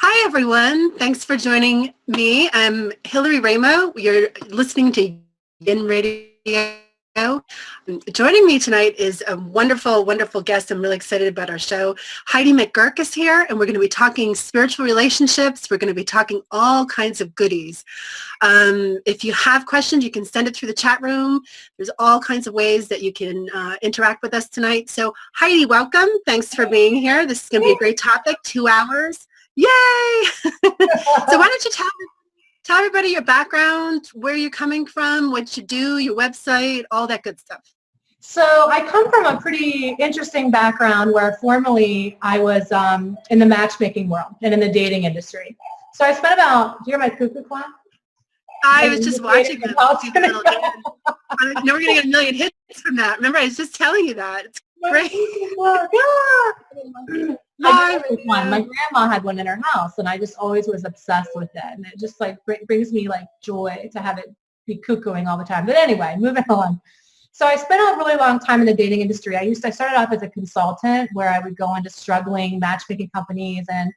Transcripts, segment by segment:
Hi, everyone. Thanks for joining me. I'm Hillary Raimo. You're listening to Yin Radio. Joining me tonight is a wonderful, wonderful guest. I'm really excited about our show. Heidi McGuirk is here, and we're going to be talking spiritual relationships. We're going to be talking all kinds of goodies. If you have questions, you can send it through the chat room. There's all kinds of ways that you can interact with us tonight. So Heidi, welcome. Thanks for being here. This is going to be a great topic, 2 hours. Yay! So why don't you tell everybody your background, where you're coming from, what you do, your website, all that good stuff. So I come from a pretty interesting background where formerly I was in the matchmaking world and in the dating industry. So I spent about, do you hear my cuckoo clock? I was just watching it. No, we're going to get a million hits from that. Remember, I was just telling you that. It's great. My grandma had one in her house, and I just always was obsessed with it, and it just like brings me like joy to have it be cuckooing all the time. But anyway, moving on. So I spent a really long time in the dating industry. I started off as a consultant where I would go into struggling matchmaking companies and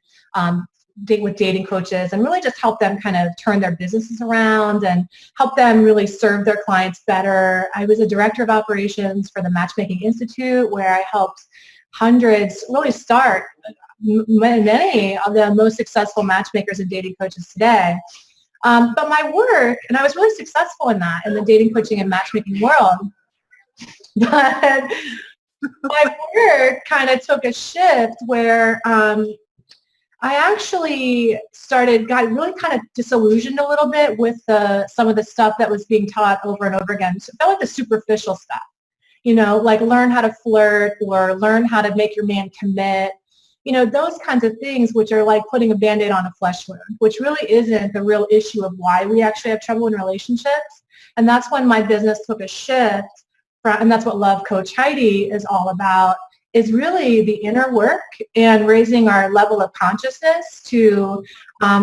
date with dating coaches and really just help them kind of turn their businesses around and help them really serve their clients better. I was a director of operations for the Matchmaking Institute where I helped hundreds really start many of the most successful matchmakers and dating coaches today. But my work, and I was really successful in that, in the dating coaching and matchmaking world, but my work kind of took a shift where I actually got really kind of disillusioned a little bit with some of the stuff that was being taught over and over again. So it felt like the superficial stuff. Like learn how to flirt or learn how to make your man commit, those kinds of things, which are like putting a Band-Aid on a flesh wound, which really isn't the real issue of why we actually have trouble in relationships. And that's when my business took a shift, and that's what Love Coach Heidi is all about, is really the inner work and raising our level of consciousness to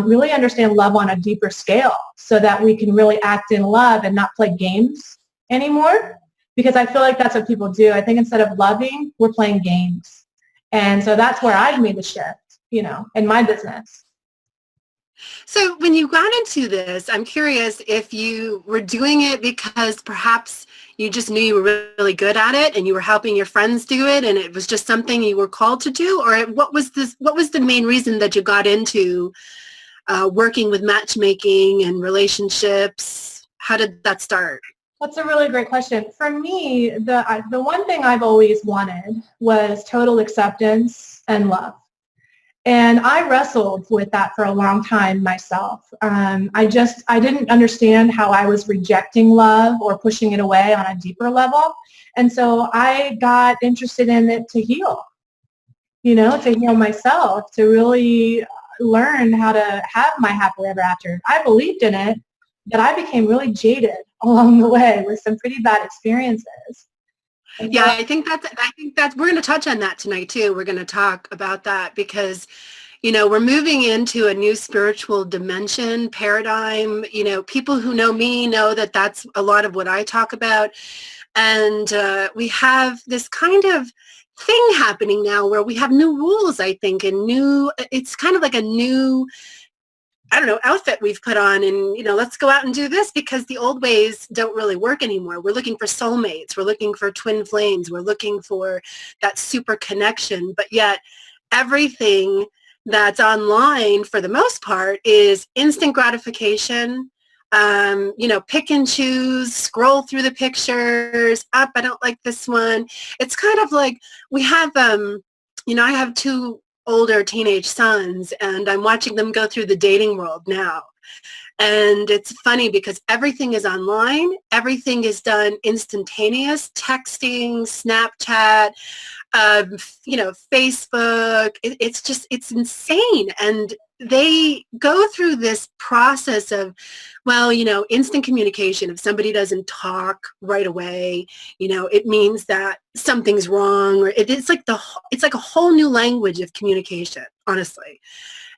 really understand love on a deeper scale so that we can really act in love and not play games anymore. Because I feel like that's what people do. I think instead of loving, we're playing games. And so that's where I've made the shift, in my business. So when you got into this, I'm curious if you were doing it because perhaps you just knew you were really good at it and you were helping your friends do it and it was just something you were called to do, or what was the main reason that you got into working with matchmaking and relationships? How did that start? That's a really great question. For me, the one thing I've always wanted was total acceptance and love. And I wrestled with that for a long time myself. I didn't understand how I was rejecting love or pushing it away on a deeper level. And so I got interested in it to heal, to heal myself, to really learn how to have my happily ever after. I believed in it, but I became really jaded along the way with some pretty bad experiences. Yeah, I think that's we're going to touch on that tonight too. We're going to talk about that because, we're moving into a new spiritual dimension, paradigm. People who know me know that that's a lot of what I talk about. And we have this kind of thing happening now where we have new rules, I think, and it's kind of like a new, outfit we've put on and, let's go out and do this because the old ways don't really work anymore. We're looking for soulmates. We're looking for twin flames. We're looking for that super connection. But yet everything that's online for the most part is instant gratification. Pick and choose, scroll through the pictures, I don't like this one. It's kind of like we have, I have two older teenage sons and I'm watching them go through the dating world now. And it's funny because everything is online. Everything is done instantaneous, texting, Snapchat, Facebook. It's insane. And they go through this process of, instant communication. If somebody doesn't talk right away, it means that something's wrong, or it's like a whole new language of communication, honestly.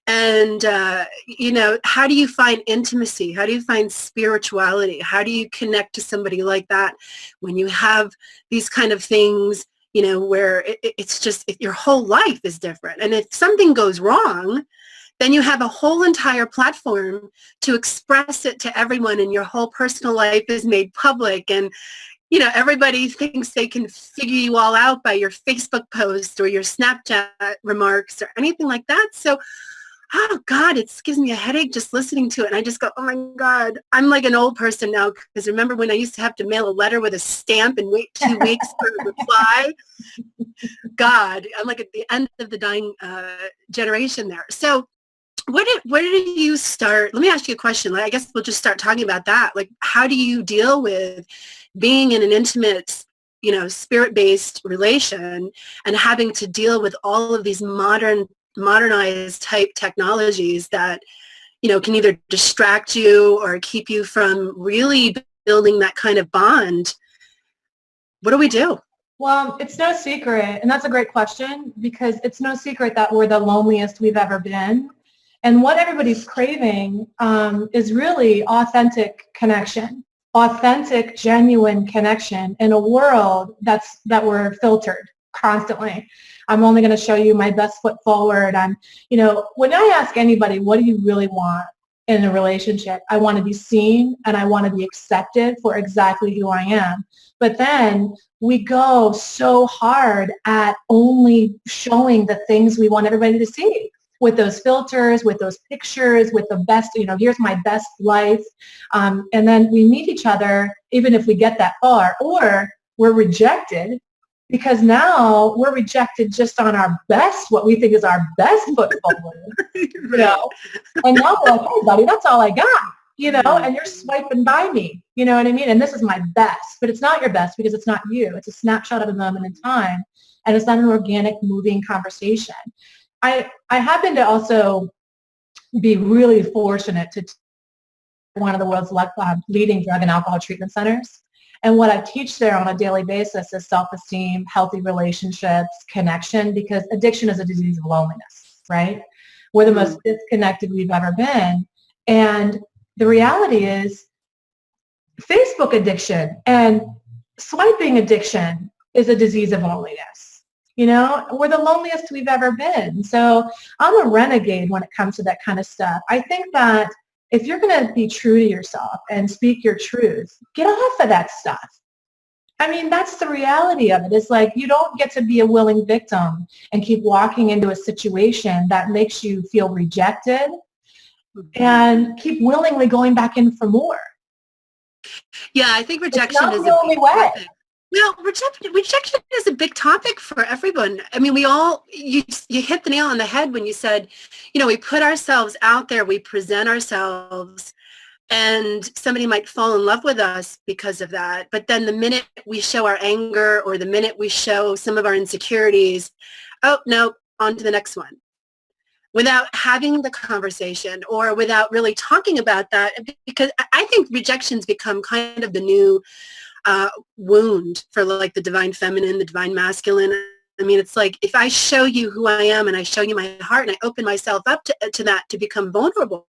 And, how do you find intimacy? How do you find spirituality? How do you connect to somebody like that when you have these kind of things, where it's just your whole life is different. And if something goes wrong, then you have a whole entire platform to express it to everyone, and your whole personal life is made public, and everybody thinks they can figure you all out by your Facebook post or your Snapchat remarks or anything like that. So, oh God, it gives me a headache just listening to it. And I just go, oh my God, I'm like an old person now, because remember when I used to have to mail a letter with a stamp and wait 2 weeks for a reply? God, I'm like at the end of the dying generation there. So where did you start? Let me ask you a question. I guess we'll just start talking about that. Like, how do you deal with being in an intimate, spirit-based relation and having to deal with all of these modernized type technologies that, can either distract you or keep you from really building that kind of bond? What do we do? Well, it's no secret, and that's a great question, because it's no secret that we're the loneliest we've ever been. And what everybody's craving is really authentic connection, authentic, genuine connection in a world that we're filtered constantly. I'm only going to show you my best foot forward. When I ask anybody, what do you really want in a relationship? I want to be seen and I want to be accepted for exactly who I am. But then we go so hard at only showing the things we want everybody to see, with those filters, with those pictures, with the best, here's my best life. And then we meet each other, even if we get that far, or we're rejected, because now we're rejected just on our best, what we think is our best foot forward, And now we're like, hey, buddy, that's all I got, and you're swiping by me, you know what I mean? And this is my best, but it's not your best because it's not you. It's a snapshot of a moment in time, and it's not an organic, moving conversation. I happen to also be really fortunate to one of the world's leading drug and alcohol treatment centers. And what I teach there on a daily basis is self-esteem, healthy relationships, connection, because addiction is a disease of loneliness, right? We're the most disconnected we've ever been. And the reality is Facebook addiction and swiping addiction is a disease of loneliness. We're the loneliest we've ever been. So I'm a renegade when it comes to that kind of stuff. I think that if you're going to be true to yourself and speak your truth, get off of that stuff. That's the reality of it. It's like you don't get to be a willing victim and keep walking into a situation that makes you feel rejected and keep willingly going back in for more. Yeah, I think rejection is the only way. Well, rejection is a big topic for everyone. You hit the nail on the head when you said, we put ourselves out there, we present ourselves, and somebody might fall in love with us because of that. But then the minute we show our anger or the minute we show some of our insecurities, oh, no, on to the next one. Without having the conversation or without really talking about that, because I think rejection's become kind of the new wound for like the divine feminine, the divine masculine. It's like if I show you who I am and I show you my heart and I open myself up to that, to become vulnerable,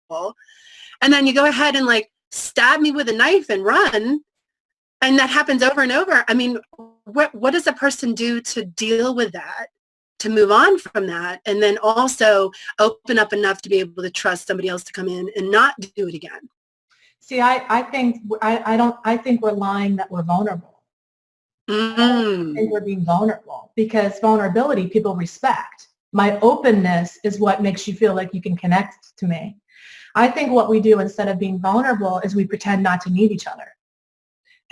and then you go ahead and like stab me with a knife and run, and that happens over and over. What does a person do to deal with that, to move on from that, and then also open up enough to be able to trust somebody else to come in and not do it again? See, I think we're lying that we're vulnerable. I don't think we're being vulnerable, because vulnerability people respect. My openness is what makes you feel like you can connect to me. I think what we do instead of being vulnerable is we pretend not to need each other.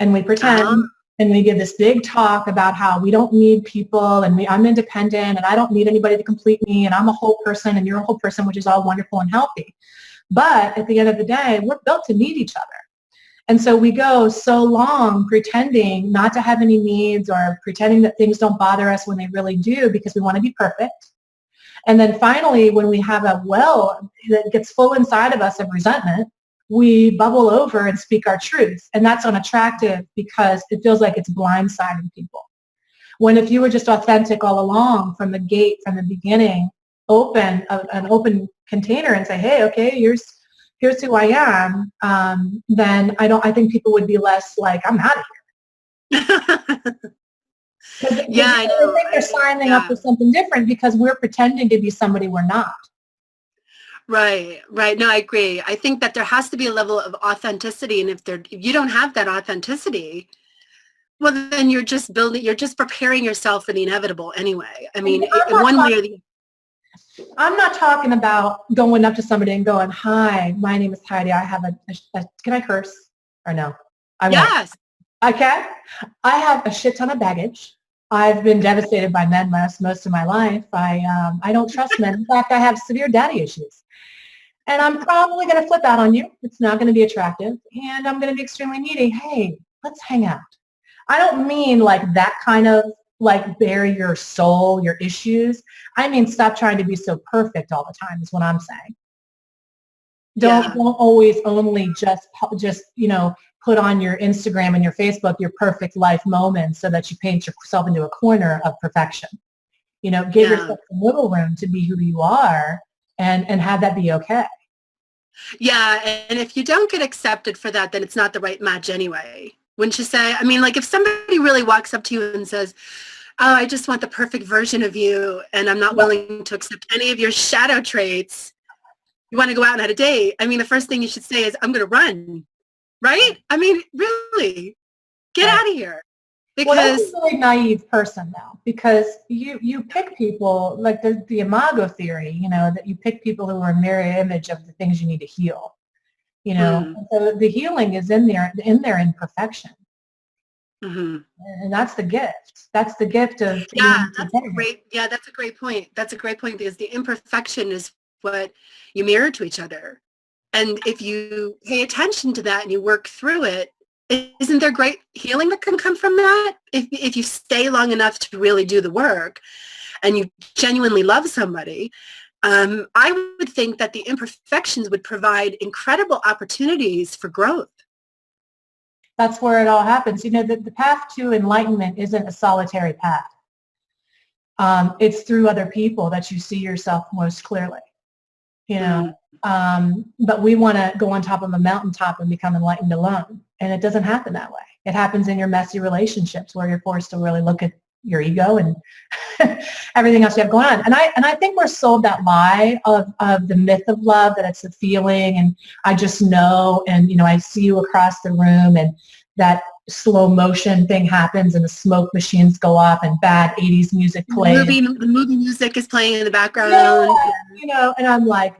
And we pretend and we give this big talk about how we don't need people, and I'm independent and I don't need anybody to complete me, and I'm a whole person and you're a whole person, which is all wonderful and healthy. But at the end of the day, we're built to need each other. And so we go so long pretending not to have any needs or pretending that things don't bother us when they really do, because we want to be perfect. And then finally, when we have a well that gets full inside of us of resentment, we bubble over and speak our truth. And that's unattractive because it feels like it's blindsiding people. When if you were just authentic all along from the gate, from the beginning, open an open container and say, hey, okay, here's who I am, then I think people would be less like, I'm out of here. Yeah, I think they're signing up for something different because we're pretending to be somebody we're not. Right, right. No, I agree. I think that there has to be a level of authenticity, and if you don't have that authenticity, well, then you're just preparing yourself for the inevitable anyway. I And mean, one way or the I'm not talking about going up to somebody and going, "Hi, my name is Heidi. I have can I curse or no? I won't. yes, I can. I have a shit ton of baggage. I've been devastated by men most of my life. I don't trust men. In fact, I have severe daddy issues. And I'm probably going to flip out on you. It's not going to be attractive. And I'm going to be extremely needy. Hey, let's hang out. I don't mean like that kind of like bury your soul, your issues. I mean, stop trying to be so perfect all the time is what I'm saying. yeah, Don't always only just, put on your Instagram and your Facebook your perfect life moments so that you paint yourself into a corner of perfection. Give yeah, yourself some wiggle room to be who you are and have that be okay. yeah. And if you don't get accepted for that, then it's not the right match anyway. Wouldn't you say? I mean, like if somebody really walks up to you and says, "Oh, I just want the perfect version of you, and I'm not willing to accept any of your shadow traits. You want to go out and have a date?" I mean, the first thing you should say is, "I'm going to run." Right? I mean, really, get Right. out of here. Well, that's a Because, really naive person though, because you pick people like the imago theory, that you pick people who are a mirror image of the things you need to heal. mm, So the healing is in their imperfection, mhm. and that's the gift. That's the gift of Yeah, being today. that's a great point. That's a great point because the imperfection is what you mirror to each other. And if you pay attention to that and you work through it, isn't there great healing that can come from that? If you stay long enough to really do the work and you genuinely love somebody, I would think that the imperfections would provide incredible opportunities for growth. That's where it all happens. The path to enlightenment isn't a solitary path. It's through other people that you see yourself most clearly. you Mm. know. But we want to go on top of a mountaintop and become enlightened alone. And it doesn't happen that way. It happens in your messy relationships where you're forced to really look at your ego and everything else you have going on. And I think we're sold that lie of the myth of love, that it's a feeling and I just know, and I see you across the room, and that slow motion thing happens and the smoke machines go off and bad 80s music plays. The movie music is playing in the Yeah, background. and I'm like,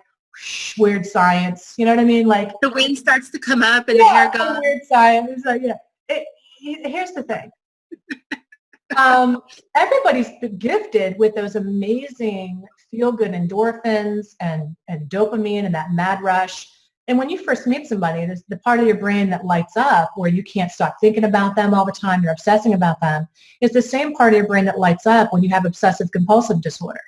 weird science. You know what I mean? Like, The wind starts to come up and the hair goes. weird science. Like, here's the thing. Everybody's gifted with those amazing feel-good endorphins and dopamine and that mad rush. And when you first meet somebody, there's the part of your brain that lights up where you can't stop thinking about them all the time, you're obsessing about them, is the same part of your brain that lights up when you have obsessive compulsive disorder.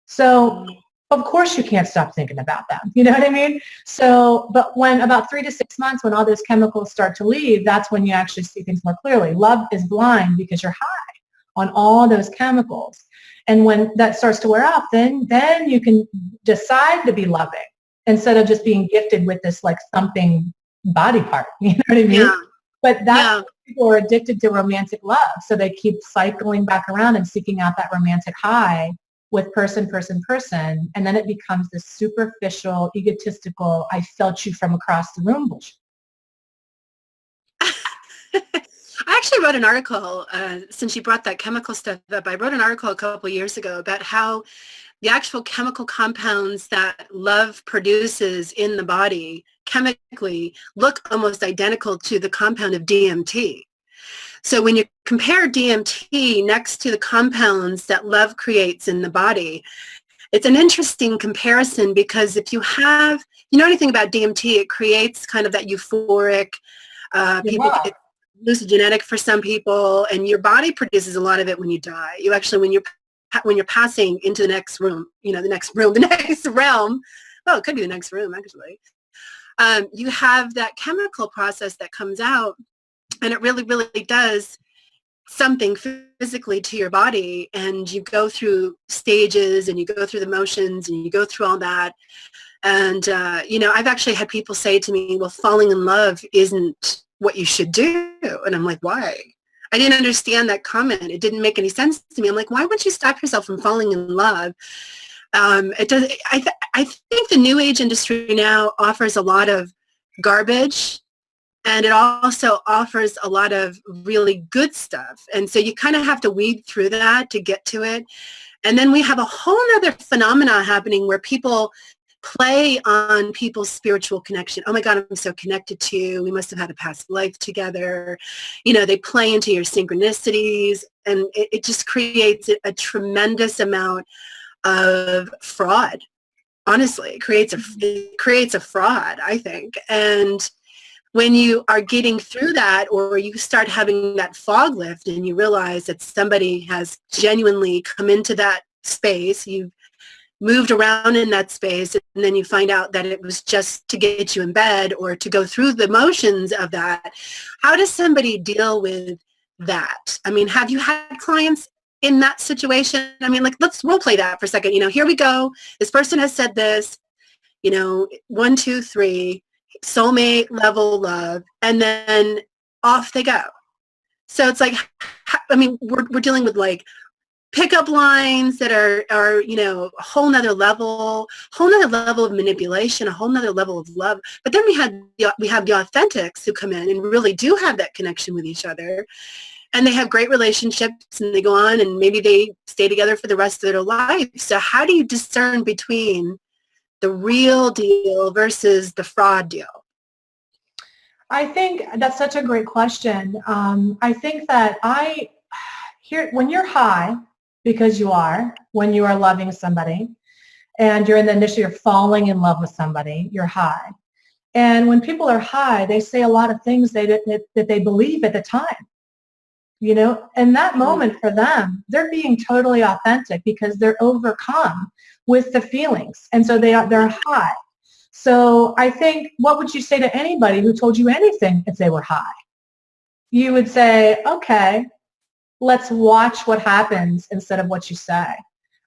So of course you can't stop thinking about them. You know what I mean? So, but when about 3 to 6 months, when all those chemicals start to leave, that's when you actually see things more clearly. Love is blind because you're high on all those chemicals. And when that starts to wear off, then you can decide to be loving instead of just being gifted with this like thumping body part. You know what I mean? Yeah. But that's why people are addicted to romantic love. So they keep cycling back around and seeking out that romantic high with person. And then it becomes this superficial, egotistical, I felt you from across the room bullshit. I actually wrote an article, since you brought that chemical stuff up, I wrote an article a couple of years ago about how the actual chemical compounds that love produces in the body chemically look almost identical to the compound of DMT. So when you compare DMT next to the compounds that love creates in the body, it's an interesting comparison because if you know anything about DMT, it creates kind of that euphoric, people, it's hallucinogenic for some people, and your body produces a lot of it when you die. You actually, when you're passing into the next room, the next realm, well, it could be the next room actually, you have that chemical process that comes out, and it really, really does something physically to your body, and you go through stages and you go through the motions and you go through all that. And, I've actually had people say to me, well, falling in love isn't what you should do. And I'm like, why? I didn't understand that comment. It didn't make any sense to me. I'm like, why would you stop yourself from falling in love It does. I think the new age industry now offers a lot of garbage, and it also offers a lot of really good stuff. And so you kind of have to weed through that to get to it. And then we have a whole other phenomena happening where people play on people's spiritual connection. Oh my God, I'm so connected to you. We must have had a past life together. They play into your synchronicities, and it just creates a tremendous amount of fraud. Honestly, it creates a fraud, I think. And when you are getting through that, or you start having that fog lift and you realize that somebody has genuinely come into that space, you've moved around in that space, and then you find out that it was just to get you in bed or to go through the motions of that. How does somebody deal with that? I mean, have you had clients in that situation? I mean, like, let's role play that for a second. Here we go. This person has said this, 1, 2, 3, soulmate level love, and then off they go. So it's like, I mean, we're dealing with like pickup lines that are a whole nother level of manipulation, a whole nother level of love. But then we have the authentics who come in and really do have that connection with each other, and they have great relationships, and they go on, and maybe they stay together for the rest of their life. So how do you discern between the real deal versus the fraud deal? I think that's such a great question. I think that when you're high, because when you are loving somebody, and you're in the initial, you're falling in love with somebody, you're high. And when people are high, they say a lot of things that they believe at the time. In that moment for them, they're being totally authentic because they're overcome with the feelings. And so they're high. So I think, what would you say to anybody who told you anything if they were high? You would say, okay, let's watch what happens instead of what you say.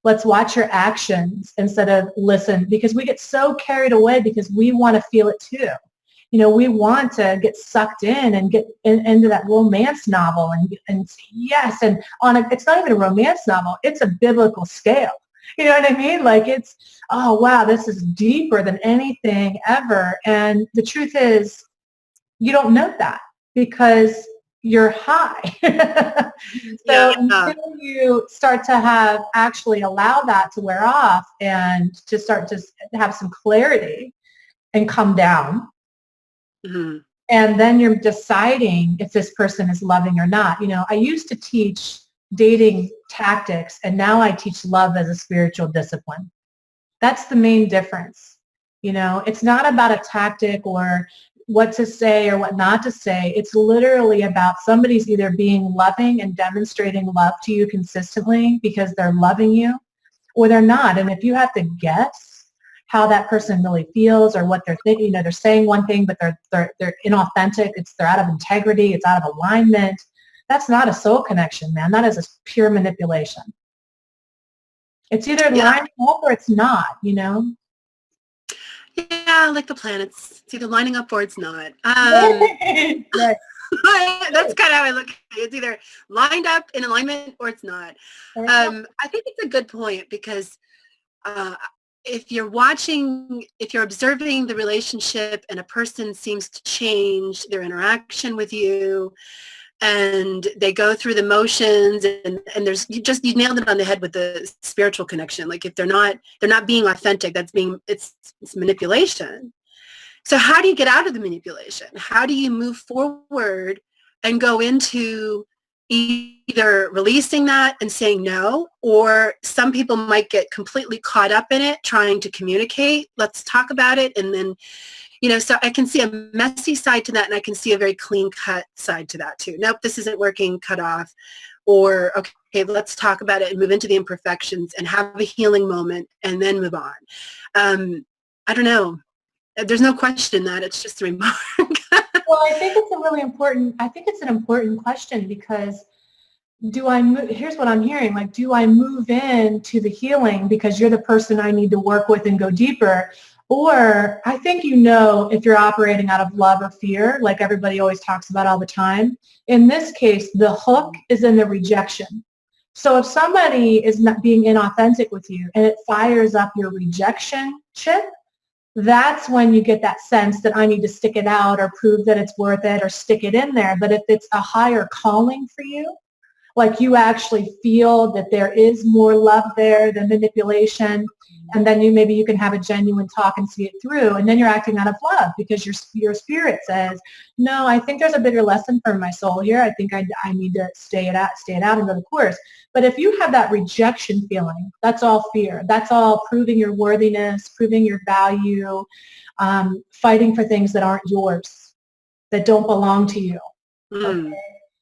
Let's watch your actions instead of listen, because we get so carried away because we want to feel it too. We want to get sucked in and get into that romance novel and yes, and it's not even a romance novel, it's a biblical scale. You know what I mean? Like, it's, oh wow, this is deeper than anything ever. And the truth is, you don't know that because you're high. So until you start to actually allow that to wear off and to start to have some clarity and come down, mm-hmm. And then you're deciding if this person is loving or not. I used to teach dating tactics, and now I teach love as a spiritual discipline. That's the main difference. It's not about a tactic or what to say or what not to say. It's literally about somebody's either being loving and demonstrating love to you consistently because they're loving you, or they're not. And if you have to guess how that person really feels or what they're thinking, they're saying one thing, but they're inauthentic. They're out of integrity. It's out of alignment. That's not a soul connection, man. That is a pure manipulation. It's either lining up or it's not, Yeah, like the planets. It's either lining up or it's not. Right. That's kind of how I look at it. It's either lined up in alignment or it's not. I think it's a good point because if you're observing the relationship and a person seems to change their interaction with you, and they go through the motions, and you nailed it on the head with the spiritual connection. Like, if they're not being authentic, it's manipulation. So how do you get out of the manipulation? How do you move forward and go into either releasing that and saying no, or some people might get completely caught up in it, trying to communicate, let's talk about it, and then so I can see a messy side to that, and I can see a very clean-cut side to that too. Nope, this isn't working, cut off. Or, okay, let's talk about it and move into the imperfections and have a healing moment and then move on. I don't know. There's no question that it's just a remark. Well, I think it's an important question because here's what I'm hearing, like, do I move into the healing because you're the person I need to work with and go deeper? Or I think if you're operating out of love or fear, like everybody always talks about all the time. In this case, the hook is in the rejection. So if somebody is not being inauthentic with you and it fires up your rejection chip, that's when you get that sense that I need to stick it out or prove that it's worth it or stick it in there. But if it's a higher calling for you, like you actually feel that there is more love there than manipulation, and then maybe you can have a genuine talk and see it through, and then you're acting out of love because your spirit says, no, I think there's a bigger lesson for my soul here. I think I need to stay it out and go the course. But if you have that rejection feeling, that's all fear. That's all proving your worthiness, proving your value, fighting for things that aren't yours, that don't belong to you. Okay?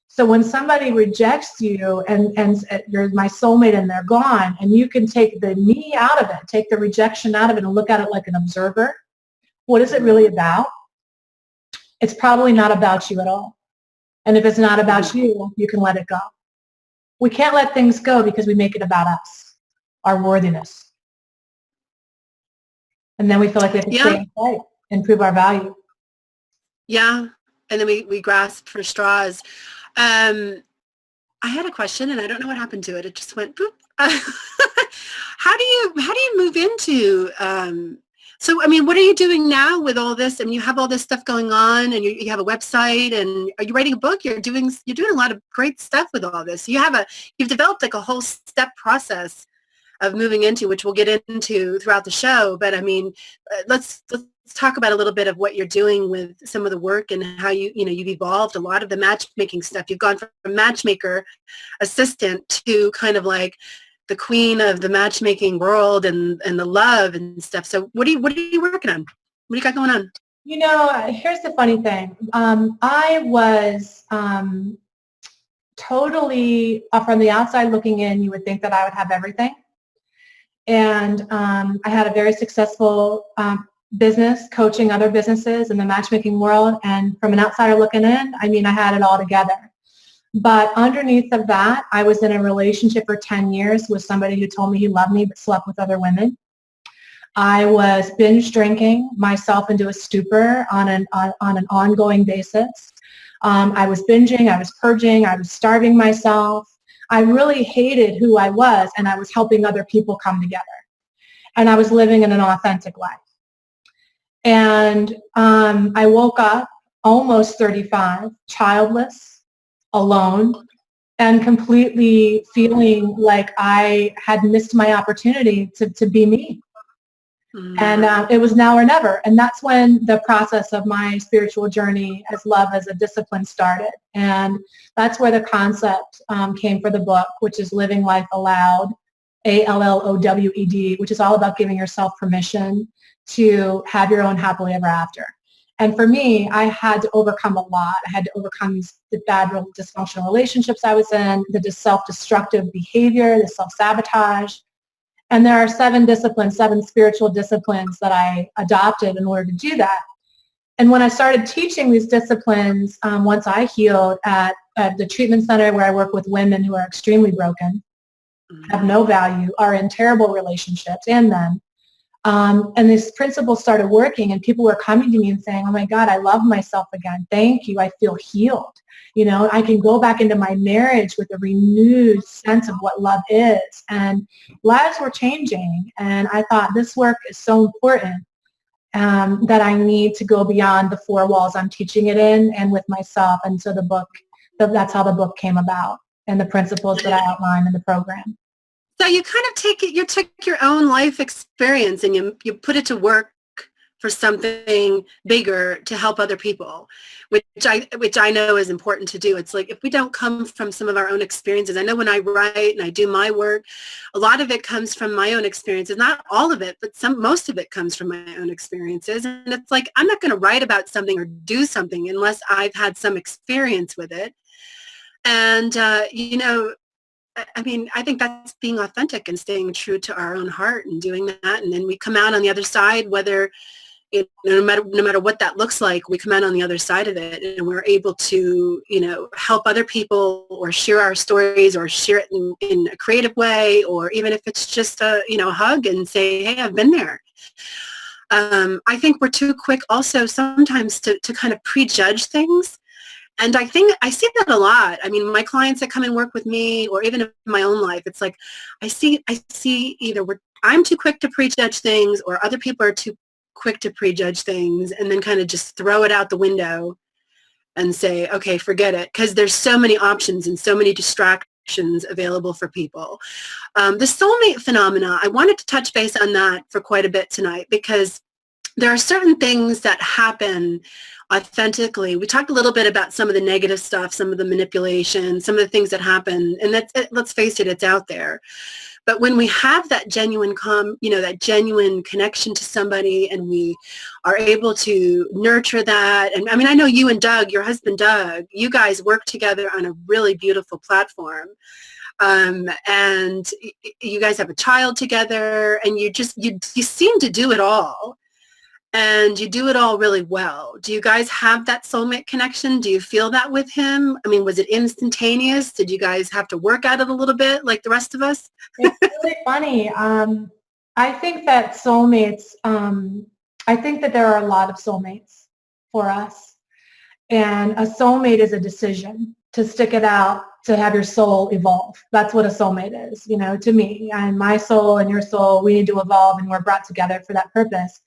So when somebody rejects you and you're my soulmate and they're gone, and you can take the me out of it, take the rejection out of it and look at it like an observer, what is it really about? It's probably not about you at all. And if it's not about you, you can let it go. We can't let things go because we make it about us, our worthiness. And then we feel like we have to stay in fight and prove our value. Yeah. And then we grasp for straws. I had a question and I don't know what happened to it. It just went boop. How do you move into so I mean, what are you doing now with all this? I mean, you have all this stuff going on, and you have a website, and are you writing a book? You're doing a lot of great stuff with all this. You've developed like a whole step process of moving into, which we'll get into throughout the show. But I mean, let's talk about a little bit of what you're doing with some of the work and how you've evolved a lot of the matchmaking stuff. You've gone from matchmaker assistant to kind of like the queen of the matchmaking world and the love and stuff. So what are you working on? What do you got going on? Here's the funny thing. I was totally, from the outside looking in, you would think that I would have everything. And I had a very successful business coaching other businesses in the matchmaking world. And from an outsider looking in, I mean, I had it all together. But underneath of that, I was in a relationship for 10 years with somebody who told me he loved me but slept with other women. I was binge drinking myself into a stupor on an ongoing basis. I was binging, I was purging, I was starving myself. I really hated who I was, and I was helping other people come together. And I was living in an authentic life. And I woke up almost 35, childless, alone, and completely feeling like I had missed my opportunity to be me. And it was now or never. And that's when the process of my spiritual journey as love as a discipline started. And that's where the concept came for the book, which is Living Life Allowed, ALLOWED, which is all about giving yourself permission to have your own happily ever after. And for me, I had to overcome a lot. I had to overcome the bad, dysfunctional relationships I was in, the self-destructive behavior, the self-sabotage. And there are 7 spiritual disciplines that I adopted in order to do that. And when I started teaching these disciplines, once I healed at the treatment center where I work with women who are extremely broken, have no value, are in terrible relationships and men, and this principle started working, and people were coming to me and saying, oh my God, I love myself again. Thank you. I feel healed. I can go back into my marriage with a renewed sense of what love is. And lives were changing. And I thought this work is so important that I need to go beyond the 4 walls I'm teaching it in and with myself. And so that's how the book came about, and the principles that I outline in the program. So you kind of took your own life experience and you put it to work for something bigger to help other people, which I know is important to do. It's like if we don't come from some of our own experiences, I know when I write and I do my work, a lot of it comes from my own experiences. Not all of it, but most of it comes from my own experiences. And it's like I'm not going to write about something or do something unless I've had some experience with it. And I mean, I think that's being authentic and staying true to our own heart and doing that. And then we come out on the other side, whether no matter what that looks like, we come out on the other side of it, and we're able to, help other people or share our stories or share it in a creative way, or even if it's just a hug and say, hey, I've been there. I think we're too quick also sometimes to kind of prejudge things. And I think I see that a lot. I mean, my clients that come and work with me, or even in my own life, it's like I see either I'm too quick to prejudge things, or other people are too quick to prejudge things, and then kind of just throw it out the window and say, okay, forget it, because there's so many options and so many distractions available for people. The soulmate phenomena, I wanted to touch base on that for quite a bit tonight, because there are certain things that happen authentically. We talked a little bit about some of the negative stuff, some of the manipulation, some of the things that happen, and let's face it, it's out there. But when we have that genuine that genuine connection to somebody, and we are able to nurture that, and I mean, I know you and Doug, your husband Doug, you guys work together on a really beautiful platform. And you guys have a child together, and you seem to do it all. And you do it all really well. Do you guys have that soulmate connection? Do you feel that with him? I mean, was it instantaneous? Did you guys have to work at it a little bit like the rest of us? It's really funny. I think that soulmates, I think that there are a lot of soulmates for us. And a soulmate is a decision to stick it out, to have your soul evolve. That's what a soulmate is, to me. And my soul and your soul, we need to evolve, and we're brought together for that purpose.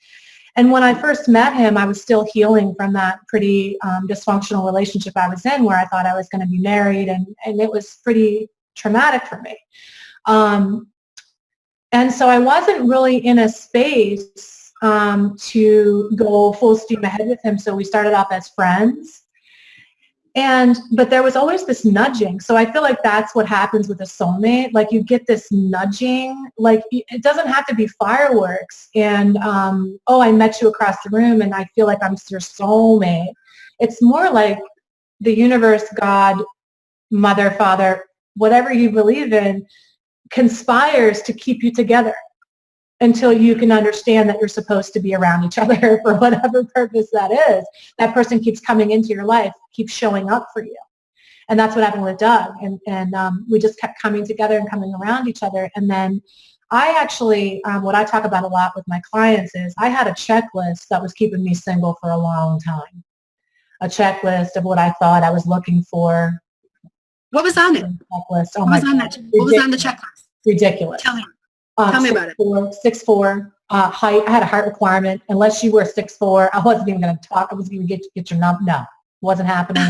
And when I first met him, I was still healing from that pretty dysfunctional relationship I was in, where I thought I was going to be married, and it was pretty traumatic for me. And so I wasn't really in a space to go full steam ahead with him. So we started off as friends. But there was always this nudging. So I feel like that's what happens with a soulmate. Like, you get this nudging. Like, it doesn't have to be fireworks and, I met you across the room and I feel like I'm your soulmate. It's more like the universe, God, mother, father, whatever you believe in, conspires to keep you together until you can understand that you're supposed to be around each other for whatever purpose that is. That person keeps coming into your life, keeps showing up for you. And that's what happened with Doug. And we just kept coming together and coming around each other. And then I actually, what I talk about a lot with my clients is I had a checklist that was keeping me single for a long time. A checklist of what I thought I was looking for. What was on it? Checklist. Oh, what was on the checklist? Ridiculous. Tell me. Tell me about it. 6'4", height. I had a height requirement. Unless you were 6'4", I wasn't even going to talk. I wasn't even going to get your number. No, wasn't happening.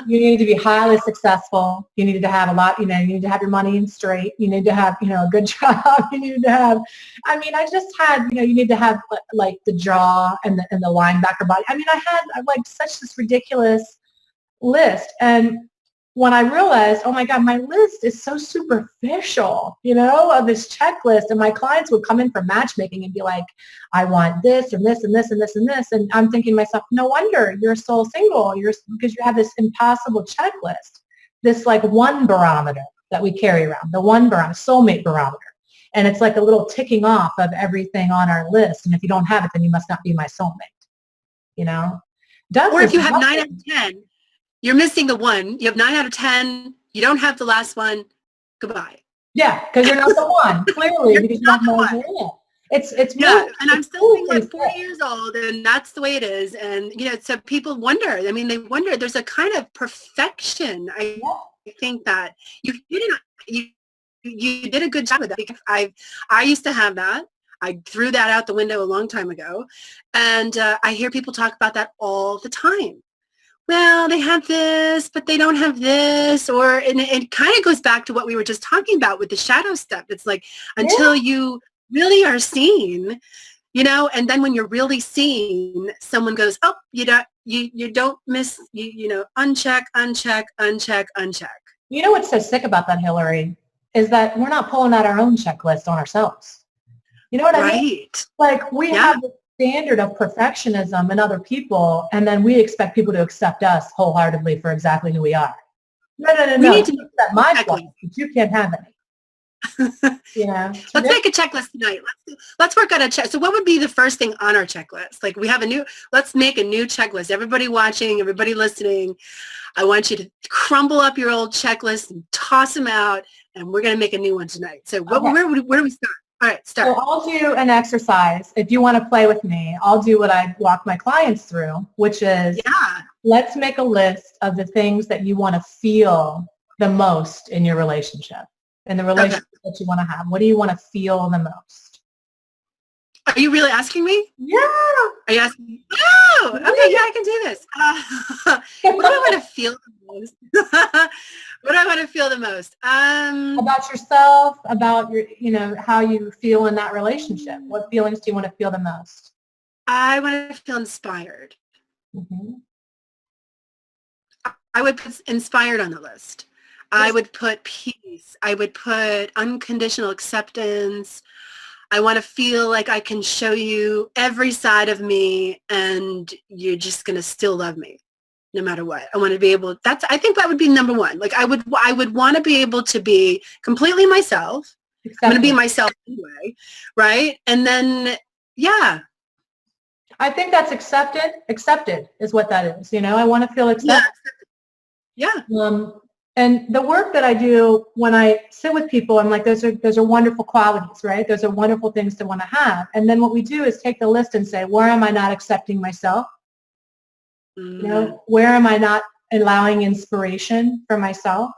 You needed to be highly successful. You needed to have a lot, you need to have your money in straight. You need to have, a good job. You needed to have, I just had, you need to have like the jaw and the linebacker body. I had like such this ridiculous list. And when I realized, oh my God, my list is so superficial, of this checklist, and my clients would come in for matchmaking and be like, I want this and this and this and this and this. And I'm thinking to myself, no wonder you're so single, because you have this impossible checklist, this like one barometer that we carry around, the one barometer, soulmate barometer. And it's like a little ticking off of everything on our list. And if you don't have it, then you must not be my soulmate, Or if you have 9 out of 10, you're missing the one. You have 9 out of 10. You don't have the last one. Goodbye. Yeah, because you're not the one. Clearly, because you don't know where you're in. It's yeah, and I'm still like 40 years old, and that's the way it is. And so people wonder. They wonder. There's a kind of perfection. I think that you did a good job with that, because I used to have that. I threw that out the window a long time ago, and I hear people talk about that all the time. Well, they have this, but they don't have this, and it kind of goes back to what we were just talking about with the shadow step. It's like until you really are seen, and then when you're really seen, someone goes, oh, you don't miss, uncheck, uncheck, uncheck, uncheck. You know what's so sick about that, Hillary, is that we're not pulling out our own checklist on ourselves. You know what I mean? Right. Like we have standard of perfectionism in other people, and then we expect people to accept us wholeheartedly for exactly who we are. No. We need to accept my flaws, but you can't have any. Let's make a checklist tonight. Let's work on a check. So what would be the first thing on our checklist? Like, we have let's make a new checklist. Everybody watching, everybody listening, I want you to crumble up your old checklist and toss them out, and we're going to make a new one tonight. So where do we start? All right, start. So I'll do an exercise. If you want to play with me, I'll do what I walk my clients through, which is let's make a list of the things that you want to feel the most in your relationship, in the relationship that you want to have. What do you want to feel the most? Are you really asking me? Yeah. Are you asking me? Oh, okay, yeah, I can do this. What do I want to feel the most? What do I want to feel the most? About yourself, about your, how you feel in that relationship. What feelings do you want to feel the most? I want to feel inspired. Mm-hmm. I would put inspired on the list. I would put peace. I would put unconditional acceptance. I want to feel like I can show you every side of me and you're just going to still love me no matter what. I want to be able, I think that would be number one. Like I would want to be able to be completely myself. I'm going to be myself anyway. Right. And then, yeah. I think that's accepted is what that is. I want to feel accepted. Yeah. And the work that I do when I sit with people, I'm like, those are wonderful qualities, right? Those are wonderful things to want to have. And then what we do is take the list and say, where am I not accepting myself? Where am I not allowing inspiration for myself?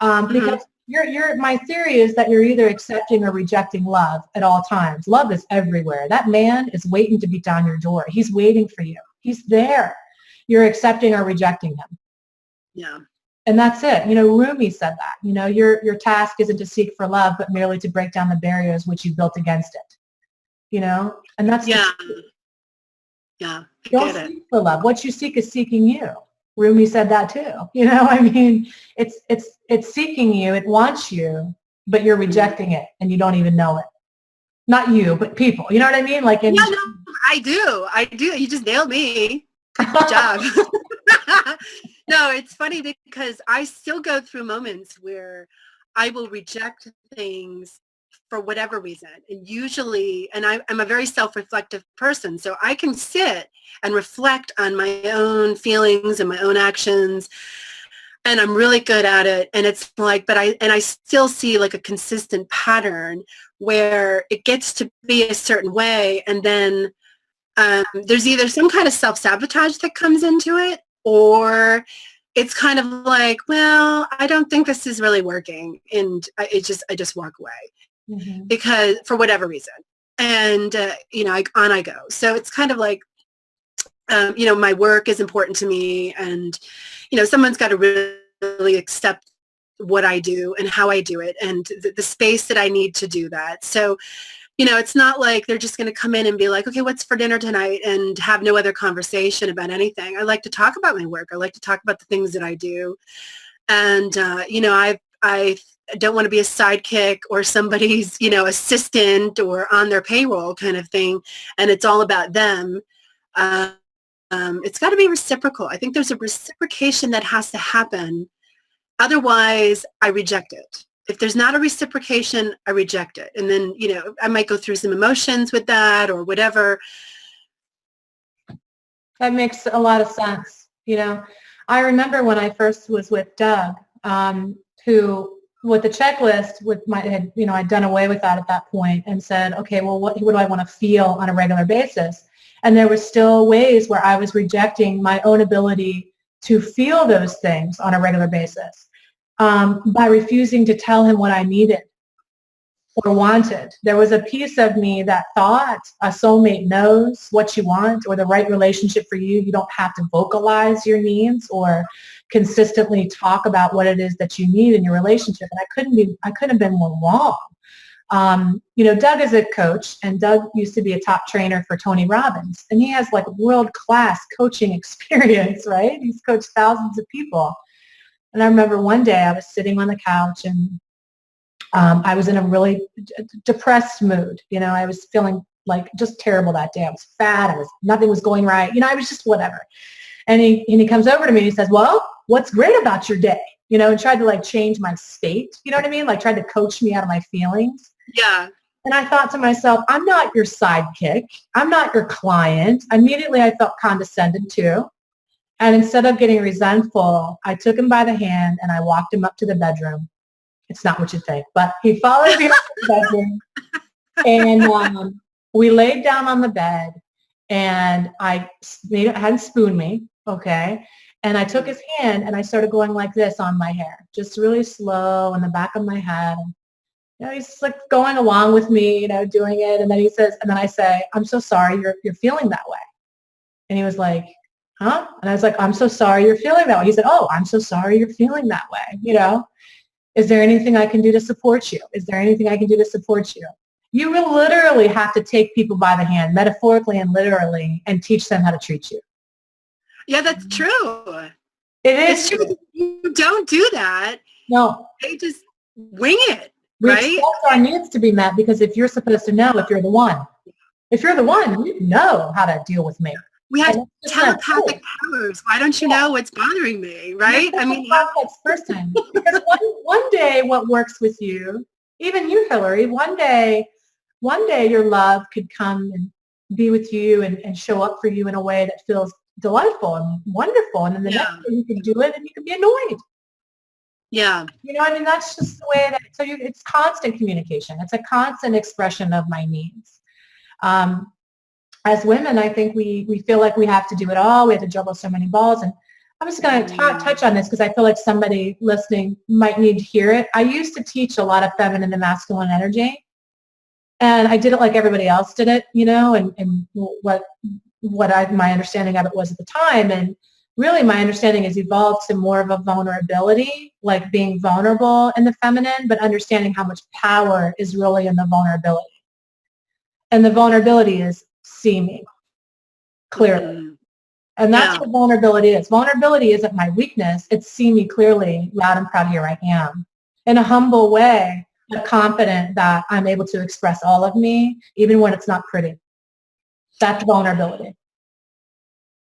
Because my theory is that you're either accepting or rejecting love at all times. Love is everywhere. That man is waiting to beat down your door. He's waiting for you. He's there. You're accepting or rejecting him. Yeah. And that's it. Rumi said that. Your task isn't to seek for love, but merely to break down the barriers which you built against it. And that's Yeah. Don't seek for love. What you seek is seeking you. Rumi said that too. It's seeking you. It wants you, but you're rejecting it, and you don't even know it. Not you, but people. You know what I mean? Like, no, I do. You just nailed me. Good job. No, it's funny because I still go through moments where I will reject things for whatever reason. And usually, and I'm a very self-reflective person, so I can sit and reflect on my own feelings and my own actions. And I'm really good at it. And it's like, I still see like a consistent pattern where it gets to be a certain way. And then there's either some kind of self-sabotage that comes into it, or it's kind of like, well, I don't think this is really working. And I just walk away because for whatever reason. And, on I go. So it's kind of like, my work is important to me, and, someone's got to really accept what I do and how I do it and the space that I need to do that. So, it's not like they're just going to come in and be like, okay, what's for dinner tonight, and have no other conversation about anything. I like to talk about my work. I like to talk about the things that I do. And, I don't want to be a sidekick or somebody's, assistant or on their payroll kind of thing. And it's all about them. It's got to be reciprocal. I think there's a reciprocation that has to happen. Otherwise, I reject it. If there's not a reciprocation, I reject it. And then, I might go through some emotions with that or whatever. That makes a lot of sense. I remember when I first was with Doug, who with the checklist I'd done away with that at that point and said, okay, well, what do I want to feel on a regular basis? And there were still ways where I was rejecting my own ability to feel those things on a regular basis by refusing to tell him what I needed or wanted. There was a piece of me that thought a soulmate knows what you want or the right relationship for you. You don't have to vocalize your needs or consistently talk about what it is that you need in your relationship. And I couldn't have been more wrong. Doug is a coach, and Doug used to be a top trainer for Tony Robbins, and he has like world-class coaching experience, right? He's coached thousands of people. And I remember one day I was sitting on the couch, and I was in a really depressed mood. I was feeling like just terrible that day. I was fat. Nothing was going right. I was just whatever. And he comes over to me and he says, well, what's great about your day? And tried to like change my state. You know what I mean? Like tried to coach me out of my feelings. Yeah. And I thought to myself, I'm not your sidekick. I'm not your client. Immediately I felt condescended to. And instead of getting resentful, I took him by the hand and I walked him up to the bedroom. It's not what you think, but he followed me up to the bedroom. And we laid down on the bed, and I had him spoon me, okay? And I took his hand and I started going like this on my hair, just really slow on the back of my head. And, he's just like going along with me, doing it. And then he says, and then I say, I'm so sorry you're feeling that way. And he was like, huh? And I was like, I'm so sorry you're feeling that way. He said, oh, I'm so sorry you're feeling that way. Is there anything I can do to support you? Is there anything I can do to support you? You will literally have to take people by the hand, metaphorically and literally, and teach them how to treat you. Yeah, that's true. It is true. You don't do that. No. They just wing it, we right? expect our needs to be met because if you're supposed to know, if you're the one, you know how to deal with me. We have telepathic powers. Why don't you know what's bothering me, right? I mean, complex person. Because one day what works with you, even you, Hillary, one day your love could come and be with you and show up for you in a way that feels delightful and wonderful. And then the next day you can do it and you can be annoyed. Yeah. That's just the way that, it's constant communication. It's a constant expression of my needs. As women, I think we feel like we have to do it all. We have to juggle so many balls. And I'm just going to touch on this because I feel like somebody listening might need to hear it. I used to teach a lot of feminine and masculine energy. And I did it like everybody else did it, and what my understanding of it was at the time. And really my understanding has evolved to more of a vulnerability, like being vulnerable in the feminine, but understanding how much power is really in the vulnerability. And the vulnerability is see me clearly. And that's what vulnerability is. Vulnerability isn't my weakness. It's see me clearly, loud and proud, here I am. In a humble way, but confident that I'm able to express all of me, even when it's not pretty. That's vulnerability.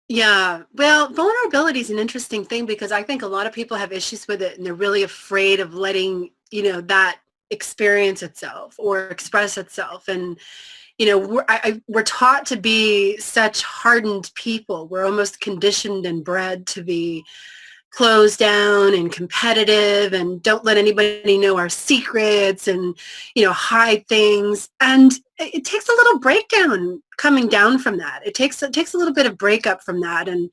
Yeah. Well, vulnerability is an interesting thing because I think a lot of people have issues with it and they're really afraid of letting, that experience itself or express itself. And we're taught to be such hardened people. We're almost conditioned and bred to be closed down and competitive and don't let anybody know our secrets and, hide things. And it takes a little breakdown coming down from that. It takes a little bit of breakup from that and,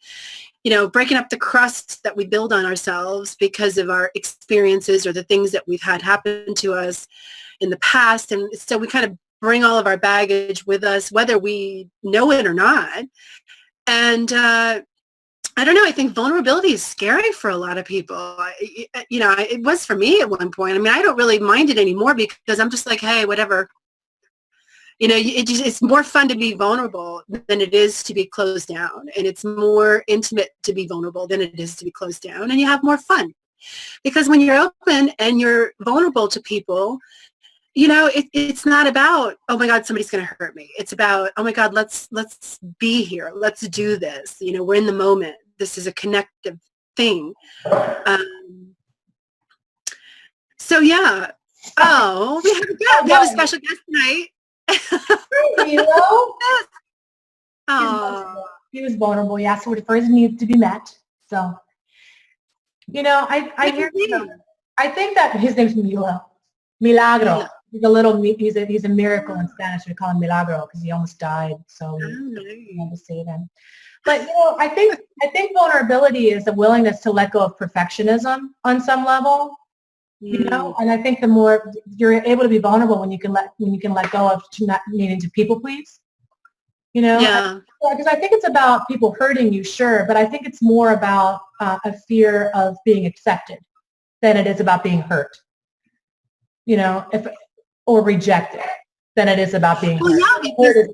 breaking up the crust that we build on ourselves because of our experiences or the things that we've had happen to us in the past. And so we kind of bring all of our baggage with us, whether we know it or not. And I don't know. I think vulnerability is scary for a lot of people. It was for me at one point. I mean, I don't really mind it anymore because I'm just like, hey, whatever. It's more fun to be vulnerable than it is to be closed down. And it's more intimate to be vulnerable than it is to be closed down. And you have more fun. Because when you're open and you're vulnerable to people, it's not about, oh my God, somebody's going to hurt me. It's about, oh my God, let's be here. Let's do this. We're in the moment. This is a connective thing. So yeah. Oh, we have a special guest tonight. Oh, he was vulnerable. He asked for his needs to be met. So, I hear. I think that his name's Milagro. He's a miracle in Spanish. We call him Milagro because he almost died. So we had to save him. But I think vulnerability is a willingness to let go of perfectionism on some level. And I think the more you're able to be vulnerable when you can let go of not needing to people please. Yeah. Because I think it's about people hurting you, sure, but I think it's more about a fear of being accepted than it is about being hurt. Or rejected than it is about being hurt.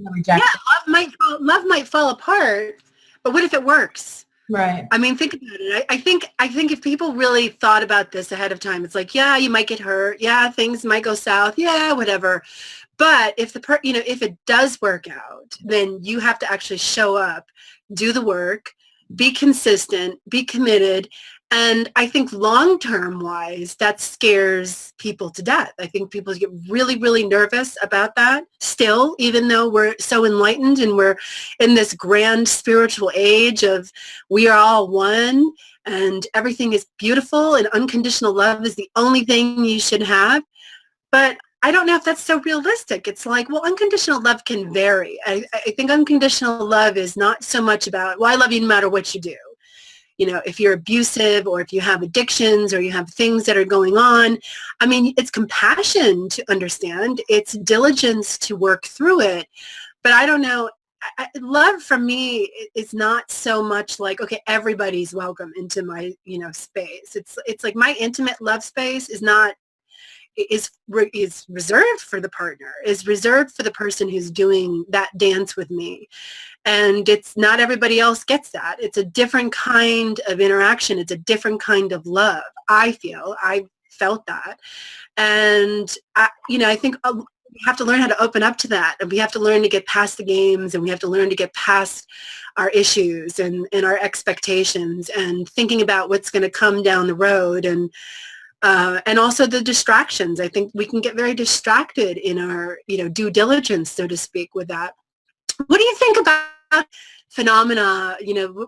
Love might fall apart, but what if it works? Right. I mean, think about it. I think if people really thought about this ahead of time, it's like, yeah, you might get hurt. Yeah, things might go south. Yeah, whatever. But if if it does work out, then you have to actually show up, do the work, be consistent, be committed. And I think long-term wise, that scares people to death. I think people get really, really nervous about that still, even though we're so enlightened and we're in this grand spiritual age of we are all one and everything is beautiful and unconditional love is the only thing you should have. But I don't know if that's so realistic. It's like, well, unconditional love can vary. I think unconditional love is not so much about, well, I love you no matter what you do. You know, if you're abusive or if you have addictions or you have things that are going on, I mean, it's compassion to understand. It's diligence to work through it. But I don't know. Love for me is not so much like, okay, everybody's welcome into my, space. It's like my intimate love space is reserved for the partner, is reserved for the person who's doing that dance with me. And it's not everybody else gets that. It's a different kind of interaction. It's a different kind of love. I felt that. And I think we have to learn how to open up to that, and we have to learn to get past the games, and we have to learn to get past our issues and our expectations, and thinking about what's going to come down the road, and also the distractions. I think we can get very distracted in our, due diligence, so to speak, with that. What do you think about phenomena?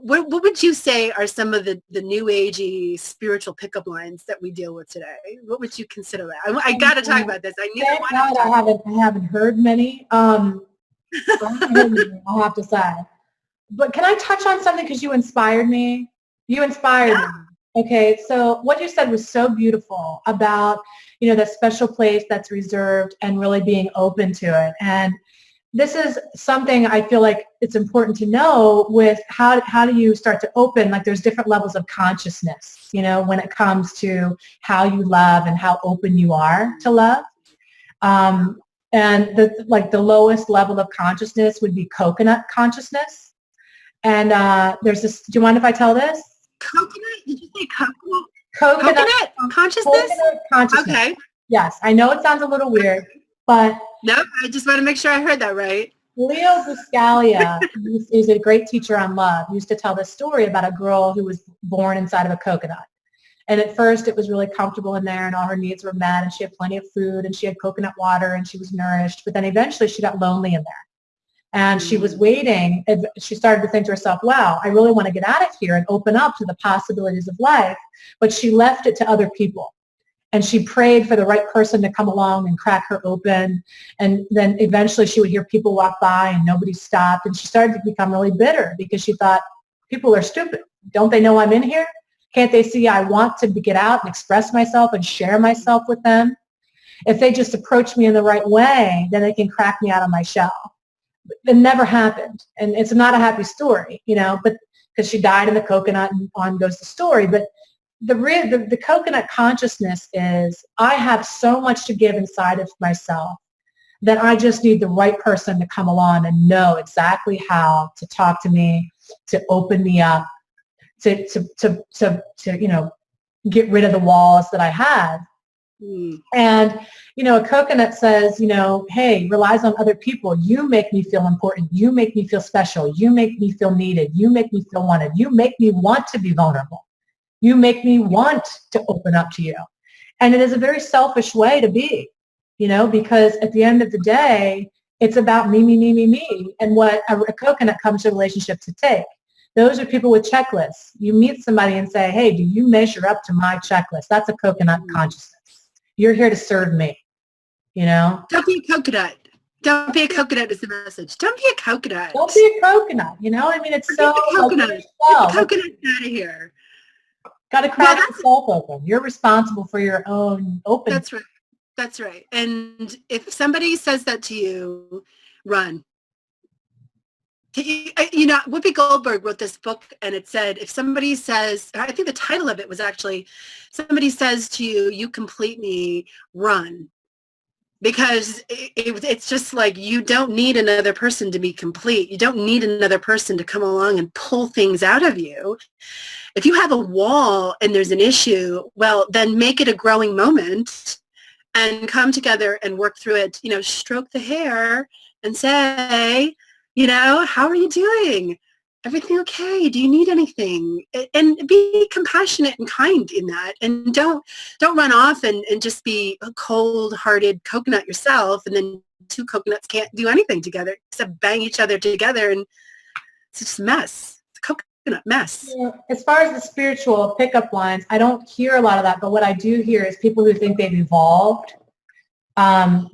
What would you say are some of the new agey spiritual pickup lines that we deal with today? What would you consider that? I got to talk about this. I knew I haven't heard many. I'll have to say. But can I touch on something, because you inspired me? You inspired me. Okay, so what you said was so beautiful about, the special place that's reserved and really being open to it. And this is something I feel like it's important to know with how do you start to open, like there's different levels of consciousness, when it comes to how you love and how open you are to love. And the lowest level of consciousness would be coconut consciousness. And there's this, do you mind if I tell this? Coconut? Did you say coconut? Coconut consciousness? Coconut consciousness. Okay. Yes, I know it sounds a little weird, but nope, I just want to make sure I heard that right. Leo Buscaglia is a great teacher on love. He used to tell this story about a girl who was born inside of a coconut. And at first it was really comfortable in there and all her needs were met and she had plenty of food and she had coconut water and she was nourished. But then eventually she got lonely in there. And she was waiting, and she started to think to herself, wow, I really want to get out of here and open up to the possibilities of life. But she left it to other people. And she prayed for the right person to come along and crack her open. And then eventually she would hear people walk by and nobody stopped. And she started to become really bitter because she thought, people are stupid. Don't they know I'm in here? Can't they see I want to get out and express myself and share myself with them? If they just approach me in the right way, then they can crack me out of my shell. It never happened. And it's not a happy story, but because she died in the coconut and on goes the story. But the coconut consciousness is I have so much to give inside of myself that I just need the right person to come along and know exactly how to talk to me, to open me up, to get rid of the walls that I have. And, a coconut says, hey, relies on other people. You make me feel important. You make me feel special. You make me feel needed. You make me feel wanted. You make me want to be vulnerable. You make me want to open up to you. And it is a very selfish way to be, because at the end of the day, it's about me, me, me, me, me, and what a coconut comes to a relationship to take. Those are people with checklists. You meet somebody and say, hey, do you measure up to my checklist? That's a coconut consciousness. You're here to serve me, Don't be a coconut. Don't be a coconut is the message. Don't be a coconut. Don't be a coconut. It's so... Get the coconut. Get the coconut out of here. Got to crack yourself open. You're responsible for your own openness. That's right. That's right. And if somebody says that to you, run. Whoopi Goldberg wrote this book, and it said, if somebody says, I think the title of it was actually, somebody says to you, you complete me, run. Because it's just like, you don't need another person to be complete. You don't need another person to come along and pull things out of you. If you have a wall and there's an issue, well, then make it a growing moment and come together and work through it. Stroke the hair and say, how are you doing? Everything okay? Do you need anything? And be compassionate and kind in that. And don't run off and just be a cold-hearted coconut yourself, and then two coconuts can't do anything together except bang each other together, and it's just a mess. It's a coconut mess. As far as the spiritual pickup lines, I don't hear a lot of that, but what I do hear is people who think they've evolved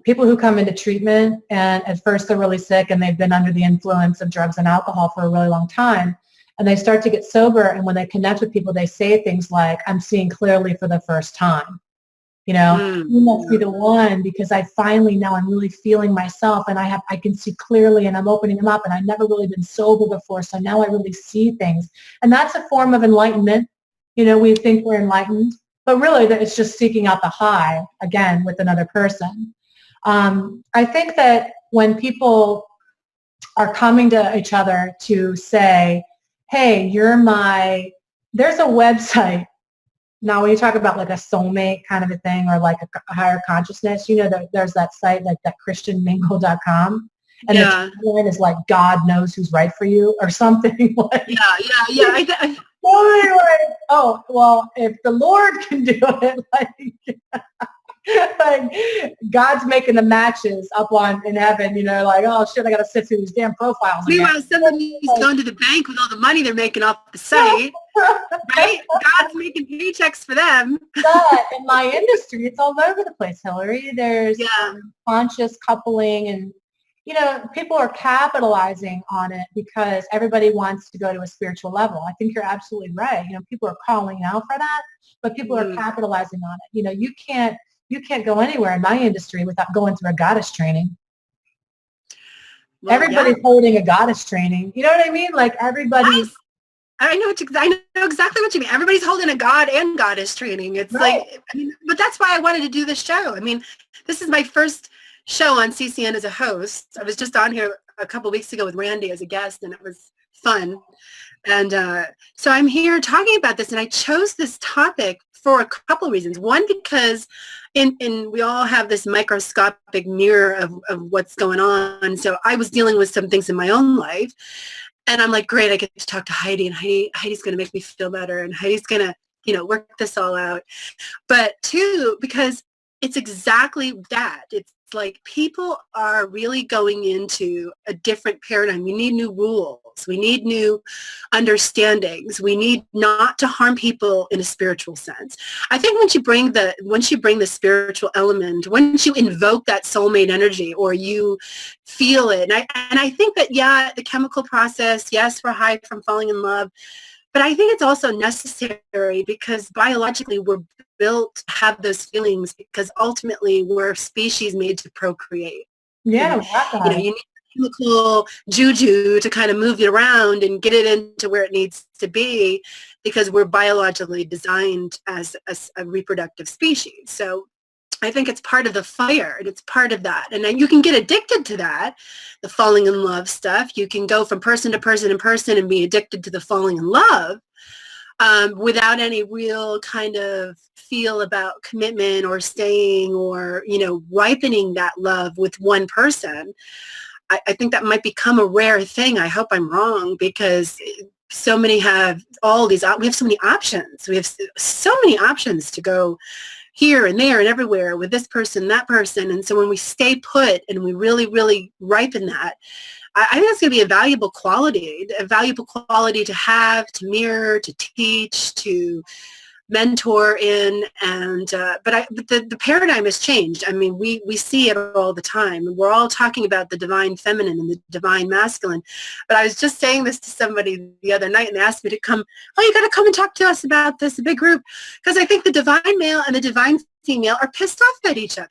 People who come into treatment and at first they're really sick and they've been under the influence of drugs and alcohol for a really long time, and they start to get sober, and when they connect with people, they say things like, I'm seeing clearly for the first time. You know, you must be the one, because I finally, now I'm really feeling myself, and I can see clearly, and I'm opening them up, and I've never really been sober before, so now I really see things. And that's a form of enlightenment. You know, we think we're enlightened, but really that it's just seeking out the high again with another person. I think that when people are coming to each other to say, hey, there's a website. Now, when you talk about like a soulmate kind of a thing, or like a higher consciousness, you know, there's that site, like that christianmingle.com, and the tagline is like, God knows who's right for you, or something like. Yeah. Like, oh, well, if the Lord can do it, like God's making the matches up in heaven, you know, like, oh shit, I gotta sit through these damn profiles. Meanwhile, somebody's going to the bank with all the money they're making off the site, right? God's making paychecks for them. But in my industry, it's all over the place, Hillary. There's conscious coupling, and you know, people are capitalizing on it because everybody wants to go to a spiritual level. I think you're absolutely right. You know, people are calling out for that, but people are capitalizing on it. You know, you can't go anywhere in my industry without going through a goddess training. Well, everybody's holding a goddess training. You know what I mean? Like everybody's. I know exactly what you mean. Everybody's holding a god and goddess training. It's like, I mean, but that's why I wanted to do this show. I mean, this is my first show on CCN as a host. I was just on here a couple weeks ago with Randy as a guest, and it was fun. And so I'm here talking about this, and I chose this topic for a couple of reasons. One, because we all have this microscopic mirror of what's going on. So I was dealing with some things in my own life, and I'm like, great, I get to talk to Heidi, and Heidi's going to make me feel better, and Heidi's going to, you know, work this all out. But two, because it's exactly that. It's like people are really going into a different paradigm. We need new rules. We need new understandings. We need not to harm people in a spiritual sense. I think once you bring the spiritual element, once you invoke that soulmate energy, or you feel it, and I think that, the chemical process, yes, we're high from falling in love, but I think it's also necessary because biologically we're built to have those feelings, because ultimately we're a species made to procreate. Yeah, you know, you need chemical juju to kind of move it around and get it into where it needs to be, because we're biologically designed as a reproductive species. So I think it's part of the fire, and it's part of that. And then you can get addicted to that, the falling in love stuff. You can go from person to person and person and be addicted to the falling in love without any real kind of feel about commitment or staying or, you know, ripening that love with one person. I think that might become a rare thing. I hope I'm wrong, because so many have we have so many options. We have so many options to go here and there and everywhere with this person, that person. And so when we stay put and we really, really ripen that, I think it's going to be a valuable quality to have, to mirror, to teach, to mentor in. And but the paradigm has changed. I mean, we see it all the time. We're all talking about the divine feminine and the divine masculine. But I was just saying this to somebody the other night, and they asked me to come. Oh, you got to come and talk to us about this, a big group, because I think the divine male and the divine female are pissed off at each other.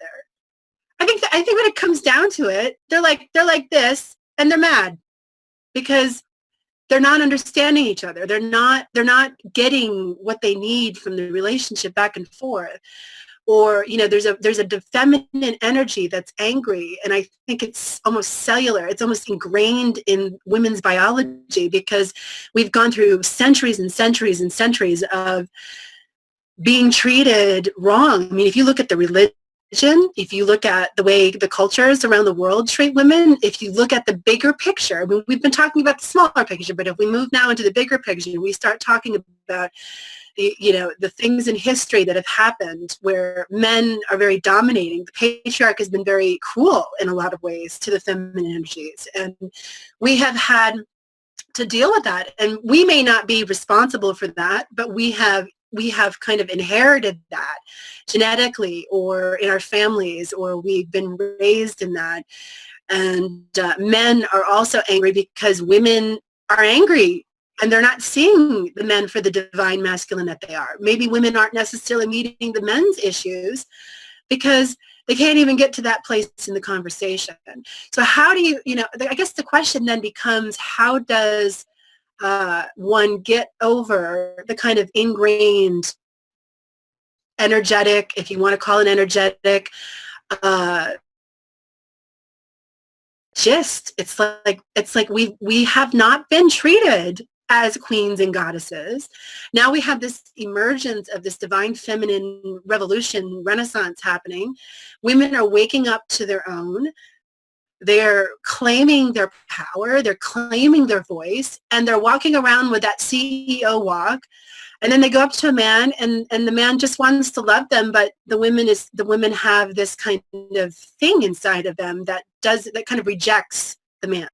I think when it comes down to it, they're like this, and they're mad because they're not understanding each other. They're not getting what they need from the relationship back and forth. Or, you know, there's a feminine energy that's angry, and I think it's almost cellular. It's almost ingrained in women's biology, because we've gone through centuries and centuries and centuries of being treated wrong. I mean, if you look at the religion, if you look at the way the cultures around the world treat women, if you look at the bigger picture, I mean, we've been talking about the smaller picture, but if we move now into the bigger picture, we start talking about, you know, the things in history that have happened where men are very dominating. The patriarch has been very cruel in a lot of ways to the feminine energies, and we have had to deal with that. And we may not be responsible for that, but we have we have kind of inherited that genetically or in our families, or we've been raised in that. And men are also angry because women are angry and they're not seeing the men for the divine masculine that they are. Maybe women aren't necessarily meeting the men's issues because they can't even get to that place in the conversation. So how do you, I guess the question then becomes, how does one get over the kind of ingrained energetic, if you want to call it energetic, gist? It's like we have not been treated as queens and goddesses. Now we have this emergence of this divine feminine revolution, renaissance happening. Women are waking up to their own. They're claiming their power. They're claiming their voice, and they're walking around with that CEO walk. And then they go up to a man, and the man just wants to love them, but the women have this kind of thing inside of them that kind of rejects the man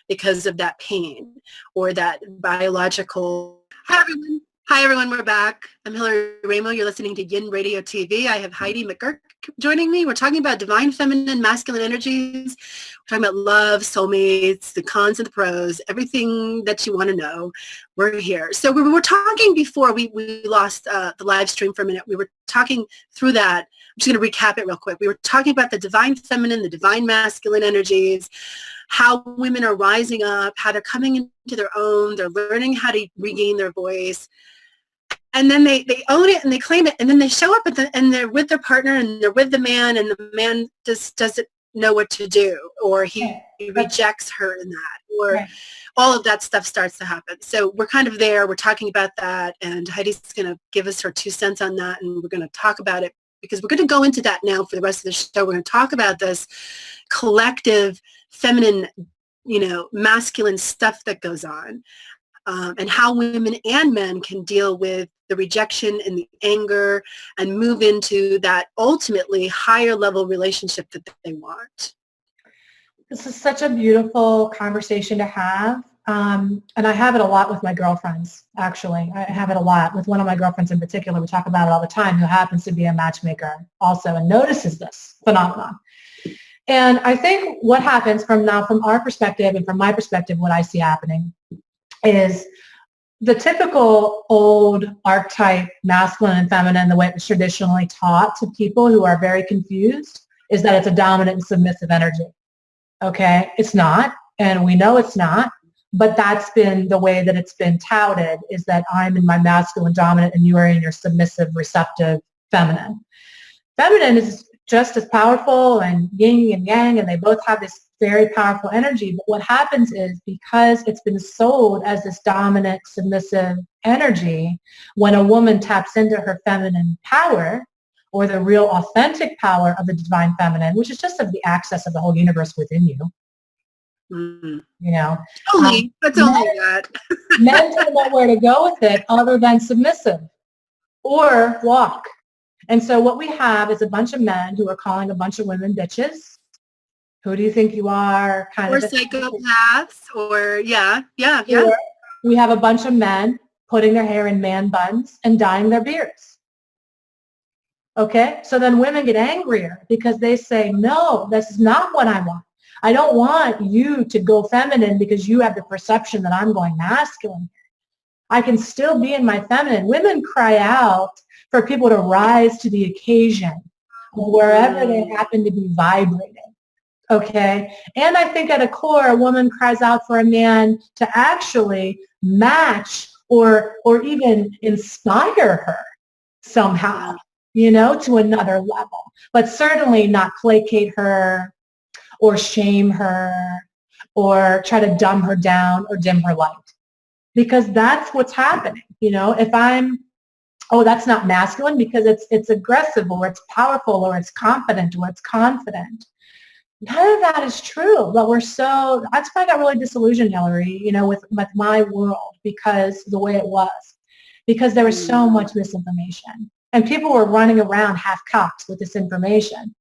because of that pain or that biological. Hi everyone, we're back. I'm Hillary Raimo. You're listening to Yin RadioTv. I have Heidi McGuirk joining me. We're talking about divine feminine, masculine energies. We're talking about love, soulmates, the cons and the pros, everything that you want to know. We're here. So we were talking before we lost the live stream for a minute. We were talking through that. I'm just going to recap it real quick. We were talking about the divine feminine, the divine masculine energies, how women are rising up, how they're coming into their own, they're learning how to regain their voice. And then they own it and they claim it, and then they show up and they're with their partner and they're with the man, and the man just doesn't know what to do, or he rejects her in that, or all of that stuff starts to happen. So we're kind of there. We're talking about that, and Heidi's going to give us her 2 cents on that, and we're going to talk about it because we're going to go into that now for the rest of the show. We're going to talk about this collective feminine, masculine stuff that goes on, and how women and men can deal with the rejection and the anger and move into that ultimately higher level relationship that they want. This is such a beautiful conversation to have. And I have it a lot with my girlfriends, actually. I have it a lot with one of my girlfriends in particular. We talk about it all the time, who happens to be a matchmaker also and notices this phenomenon. And I think what happens from our perspective and from my perspective, what I see happening is the typical old archetype, masculine and feminine, the way it was traditionally taught to people who are very confused, is that it's a dominant and submissive energy. Okay? It's not, and we know it's not, but that's been the way that it's been touted, is that I'm in my masculine dominant and you are in your submissive, receptive, feminine. Feminine is just as powerful, and yin and yang, and they both have this very powerful energy. But what happens is, because it's been sold as this dominant, submissive energy, when a woman taps into her feminine power, or the real authentic power of the divine feminine, which is just of the access of the whole universe within you, That's only that. Men don't know where to go with it other than submissive or walk. And so what we have is a bunch of men who are calling a bunch of women bitches. Who do you think you are? Or psychopaths, or yeah. Or we have a bunch of men putting their hair in man buns and dyeing their beards. Okay? So then women get angrier because they say, no, this is not what I want. I don't want you to go feminine because you have the perception that I'm going masculine. I can still be in my feminine. Women cry out for people to rise to the occasion wherever they happen to be vibrating. Okay? And I think at a core, a woman cries out for a man to actually match or even inspire her somehow, to another level. But certainly not placate her or shame her or try to dumb her down or dim her light. Because that's what's happening. If I'm, that's not masculine because it's aggressive, or it's powerful, or it's confident, or it's confident. None of that is true, but that's why I got really disillusioned, Hillary, with my world, because the way it was, because there was so much misinformation, and people were running around half-cocked with this information,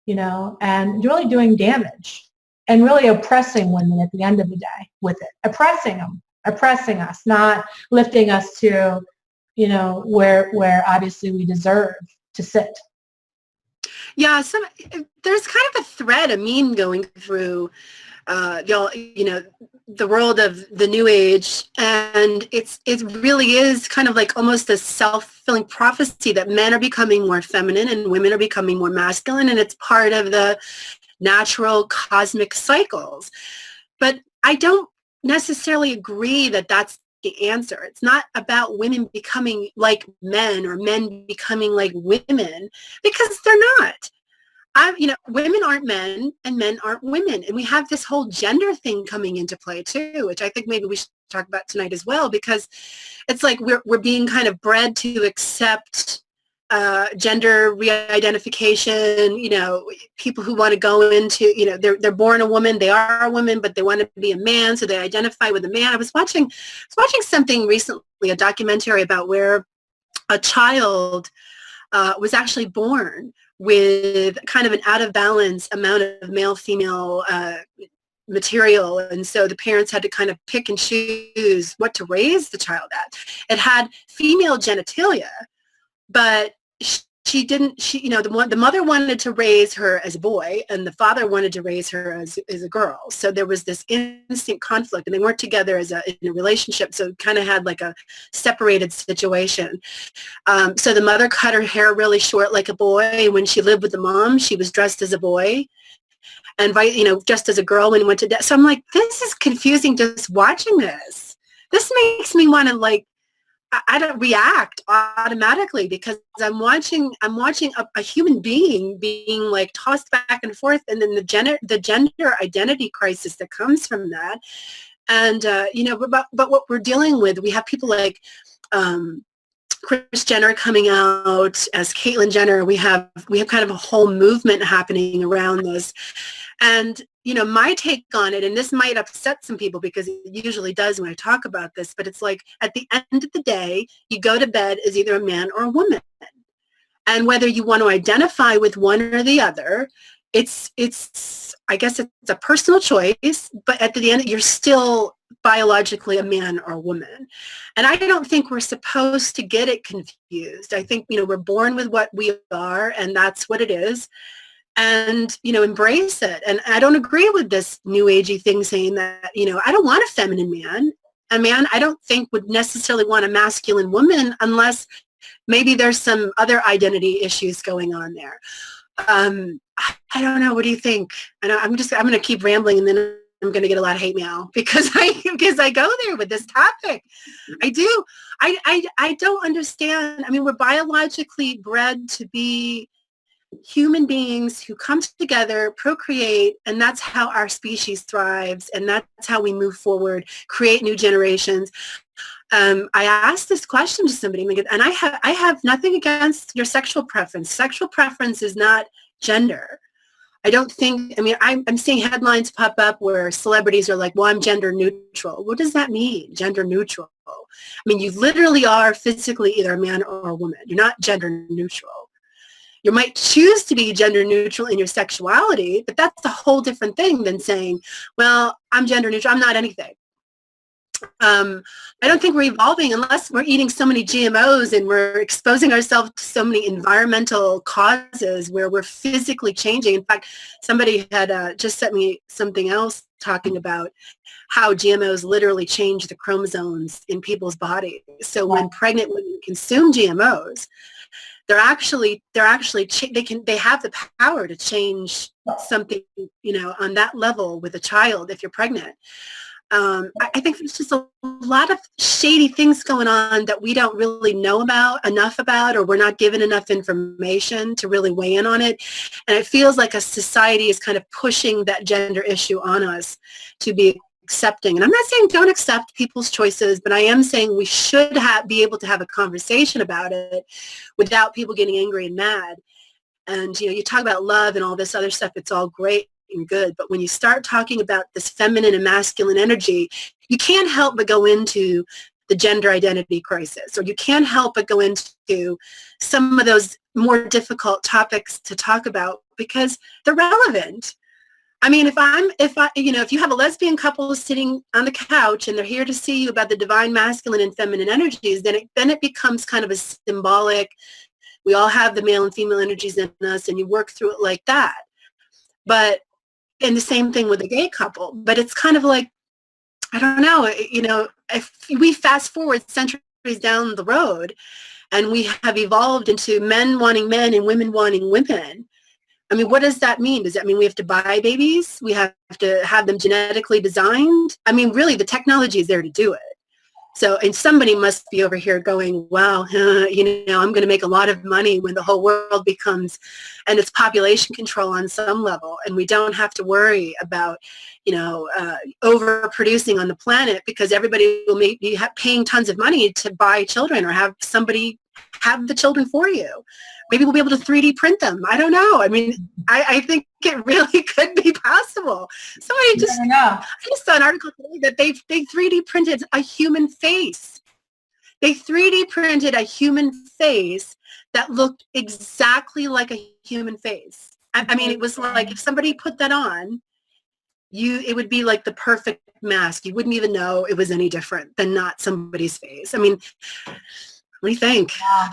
and really doing damage and really oppressing women at the end of the day with it, oppressing us, not lifting us to where obviously we deserve to sit. Yeah, there's kind of a thread, a meme going through the world of the new age, and it really is kind of like almost a self-fulfilling prophecy that men are becoming more feminine and women are becoming more masculine, and it's part of the natural cosmic cycles. But I don't necessarily agree that that's the answer. It's not about women becoming like men or men becoming like women, because they're not. Women aren't men and men aren't women. And we have this whole gender thing coming into play too, which I think maybe we should talk about tonight as well, because it's like we're being kind of bred to accept gender re-identification, people who want to go into, they're born a woman, they are a woman, but they want to be a man, so they identify with a man. I was watching something recently, a documentary about where a child was actually born with kind of an out of balance amount of male-female material, and so the parents had to kind of pick and choose what to raise the child at. It had female genitalia, but the mother wanted to raise her as a boy and the father wanted to raise her as a girl. So there was this instant conflict, and they weren't together in a relationship, so it kind of had like a separated situation. So the mother cut her hair really short like a boy. When she lived with the mom, she was dressed as a boy, and just as a girl when he went to death. So I'm like, this is confusing just watching this. This makes me want to I don't react automatically, because I'm watching a human being being like tossed back and forth, and then the gender identity crisis that comes from that. And but what we're dealing with, we have people like Kris Jenner coming out as Caitlyn Jenner. We have kind of a whole movement happening around this. And my take on it, and this might upset some people because it usually does when I talk about this, but it's like at the end of the day, you go to bed as either a man or a woman. And whether you want to identify with one or the other, I guess it's a personal choice, but at the end, you're still biologically a man or a woman. And I don't think we're supposed to get it confused. I think, we're born with what we are, and that's what it is. And, embrace it. And I don't agree with this new agey thing saying that, I don't want a feminine man. A man I don't think would necessarily want a masculine woman unless maybe there's some other identity issues going on there. I don't know. What do you think? And I'm going to keep rambling, and then I'm going to get a lot of hate mail because I go there with this topic. I do. I don't understand. I mean, we're biologically bred to be human beings who come together, procreate, and that's how our species thrives, and that's how we move forward, create new generations. I asked this question to somebody, and I have nothing against your sexual preference. Sexual preference is not gender. I don't think, I'm seeing headlines pop up where celebrities are like, well, I'm gender neutral. What does that mean, gender neutral? You literally are physically either a man or a woman. You're not gender neutral. You might choose to be gender neutral in your sexuality, but that's a whole different thing than saying, well, I'm gender neutral, I'm not anything. I don't think we're evolving unless we're eating so many GMOs and we're exposing ourselves to so many environmental causes where we're physically changing. In fact, somebody had just sent me something else talking about how GMOs literally change the chromosomes in people's bodies. So when pregnant women consume GMOs, they have the power to change something, on that level with a child if you're pregnant. I think there's just a lot of shady things going on that we don't really know enough about, or we're not given enough information to really weigh in on it. And it feels like a society is kind of pushing that gender issue on us to be accepting. And I'm not saying don't accept people's choices, but I am saying we should be able to have a conversation about it without people getting angry and mad. And, you talk about love and all this other stuff, it's all great and good. But when you start talking about this feminine and masculine energy, you can't help but go into the gender identity crisis, or you can't help but go into some of those more difficult topics to talk about because they're relevant. I mean, if you have a lesbian couple sitting on the couch and they're here to see you about the divine masculine and feminine energies, then it becomes kind of a symbolic, we all have the male and female energies in us, and you work through it like that. But, and the same thing with a gay couple, but it's kind of like, I don't know, if we fast forward centuries down the road and we have evolved into men wanting men and women wanting women, I mean, what does that mean? Does that mean we have to buy babies? We have to have them genetically designed? I mean, really, the technology is there to do it. So, and somebody must be over here going, well, I'm going to make a lot of money when the whole world becomes, and it's population control on some level, and we don't have to worry about, overproducing on the planet because everybody will be paying tons of money to buy children or have somebody have the children for you. Maybe we'll be able to 3D print them. I don't know. I mean, I think it really could be possible. I just saw an article today that they 3D printed a human face. They 3D printed a human face that looked exactly like a human face. I mean, it was like if somebody put that on, it would be like the perfect mask. You wouldn't even know it was any different than not somebody's face. I mean, what do you think? Yeah.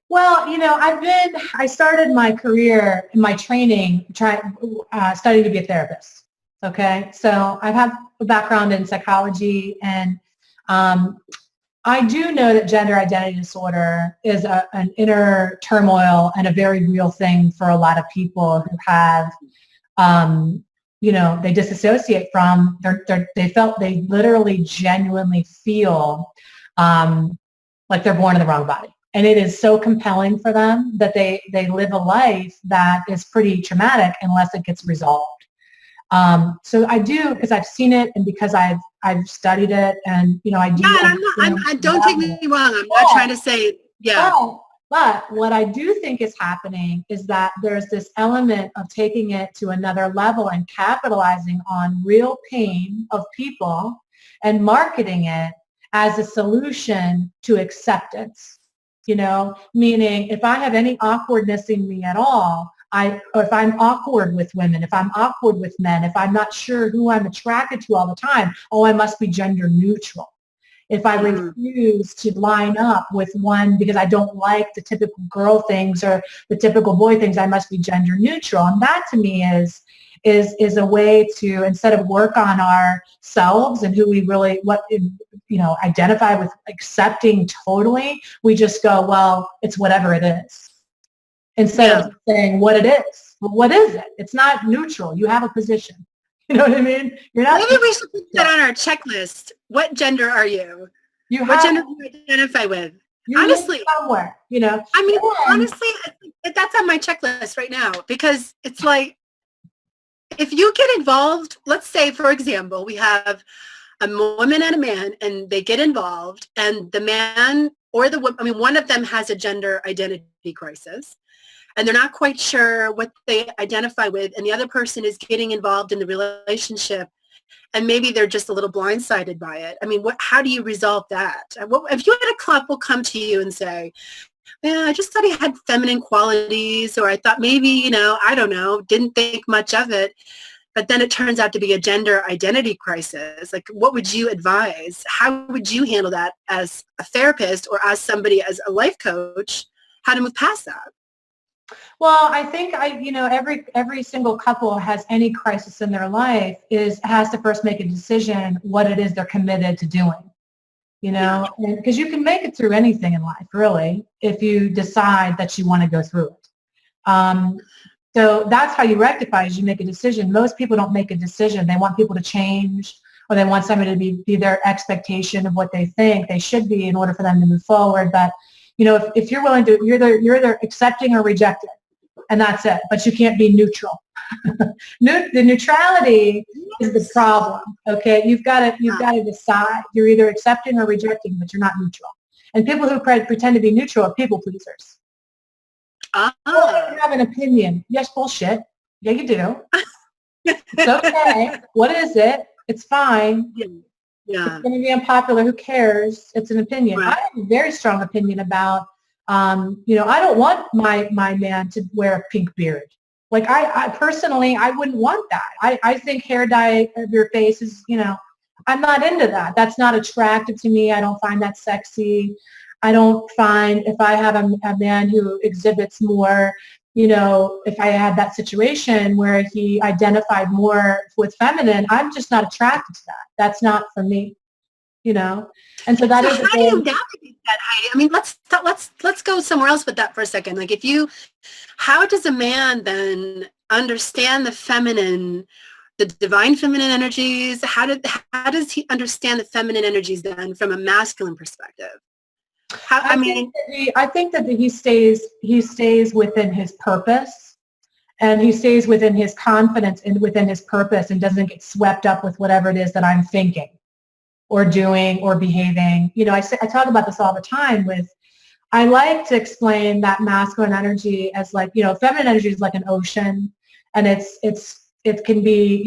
Well, I started my career, my training, studying to be a therapist. Okay. So I have a background in psychology, and I do know that gender identity disorder is an inner turmoil and a very real thing for a lot of people who have, they disassociate from, they literally genuinely feel like they're born in the wrong body. And it is so compelling for them that they live a life that is pretty traumatic unless it gets resolved. So I do, because I've seen it and because I've studied it, and I do. Yeah, and don't take me wrong. I'm not trying to say, yeah. But what I do think is happening is that there's this element of taking it to another level and capitalizing on real pain of people and marketing it as a solution to acceptance. Meaning if I have any awkwardness in me at all, or if I'm awkward with women, if I'm awkward with men, if I'm not sure who I'm attracted to all the time, I must be gender neutral. If I refuse to line up with one because I don't like the typical girl things or the typical boy things, I must be gender neutral. And that to me is a way to, instead of work on ourselves and who we really, identify with, accepting totally, we just go, well, it's whatever it is. Instead of saying what it is. Well, what is it? It's not neutral. You have a position. You know what I mean? You're not. Maybe we should put that on our checklist. What gender are you? What gender do you identify with? Honestly, somewhere, I mean, honestly, that's on my checklist right now, because it's like, if you get involved, let's say, for example, we have a woman and a man, and they get involved, and the man or the woman, one of them has a gender identity crisis, and they're not quite sure what they identify with, and the other person is getting involved in the relationship, and maybe they're just a little blindsided by it. I mean, how do you resolve that? If you had a couple come to you and say, yeah, I just thought he had feminine qualities, or I thought maybe, I don't know, didn't think much of it, but then it turns out to be a gender identity crisis. Like, what would you advise? How would you handle that as a therapist or as somebody, as a life coach, how to move past that? Well, I think every single couple has any crisis in their life has to first make a decision what it is they're committed to doing. Because you can make it through anything in life, really, if you decide that you want to go through it. So that's how you rectify, is you make a decision. Most people don't make a decision. They want people to change, or they want somebody to be their expectation of what they think they should be in order for them to move forward. But if you're willing to, you're either accepting or rejecting, and that's it. But you can't be neutral. The neutrality is the problem. Okay, you've got to decide. You're either accepting or rejecting, but you're not neutral. And people who pretend to be neutral are people pleasers. You have an opinion. Yes, bullshit. Yeah, you do. It's okay. What is it? It's fine. Yeah. It's going to be unpopular. Who cares? It's an opinion. Right. I have a very strong opinion about, I don't want my man to wear a pink beard. Like I personally, I wouldn't want that. I think hair dye of your face is, I'm not into that. That's not attractive to me. I don't find that sexy. I don't find, if I have a man who exhibits more, if I had that situation where he identified more with feminine, I'm just not attracted to that. That's not for me, And so that So is how do you navigate that, Heidi? I mean, let's go somewhere else with that for a second. Like how does a man then understand the feminine, the divine feminine energies? How does he understand the feminine energies then from a masculine perspective? I think that he stays within his purpose, and he stays within his confidence and within his purpose, and doesn't get swept up with whatever it is that I'm thinking or doing or behaving. I talk about this all the time I like to explain that masculine energy as like, feminine energy is like an ocean, and it can be,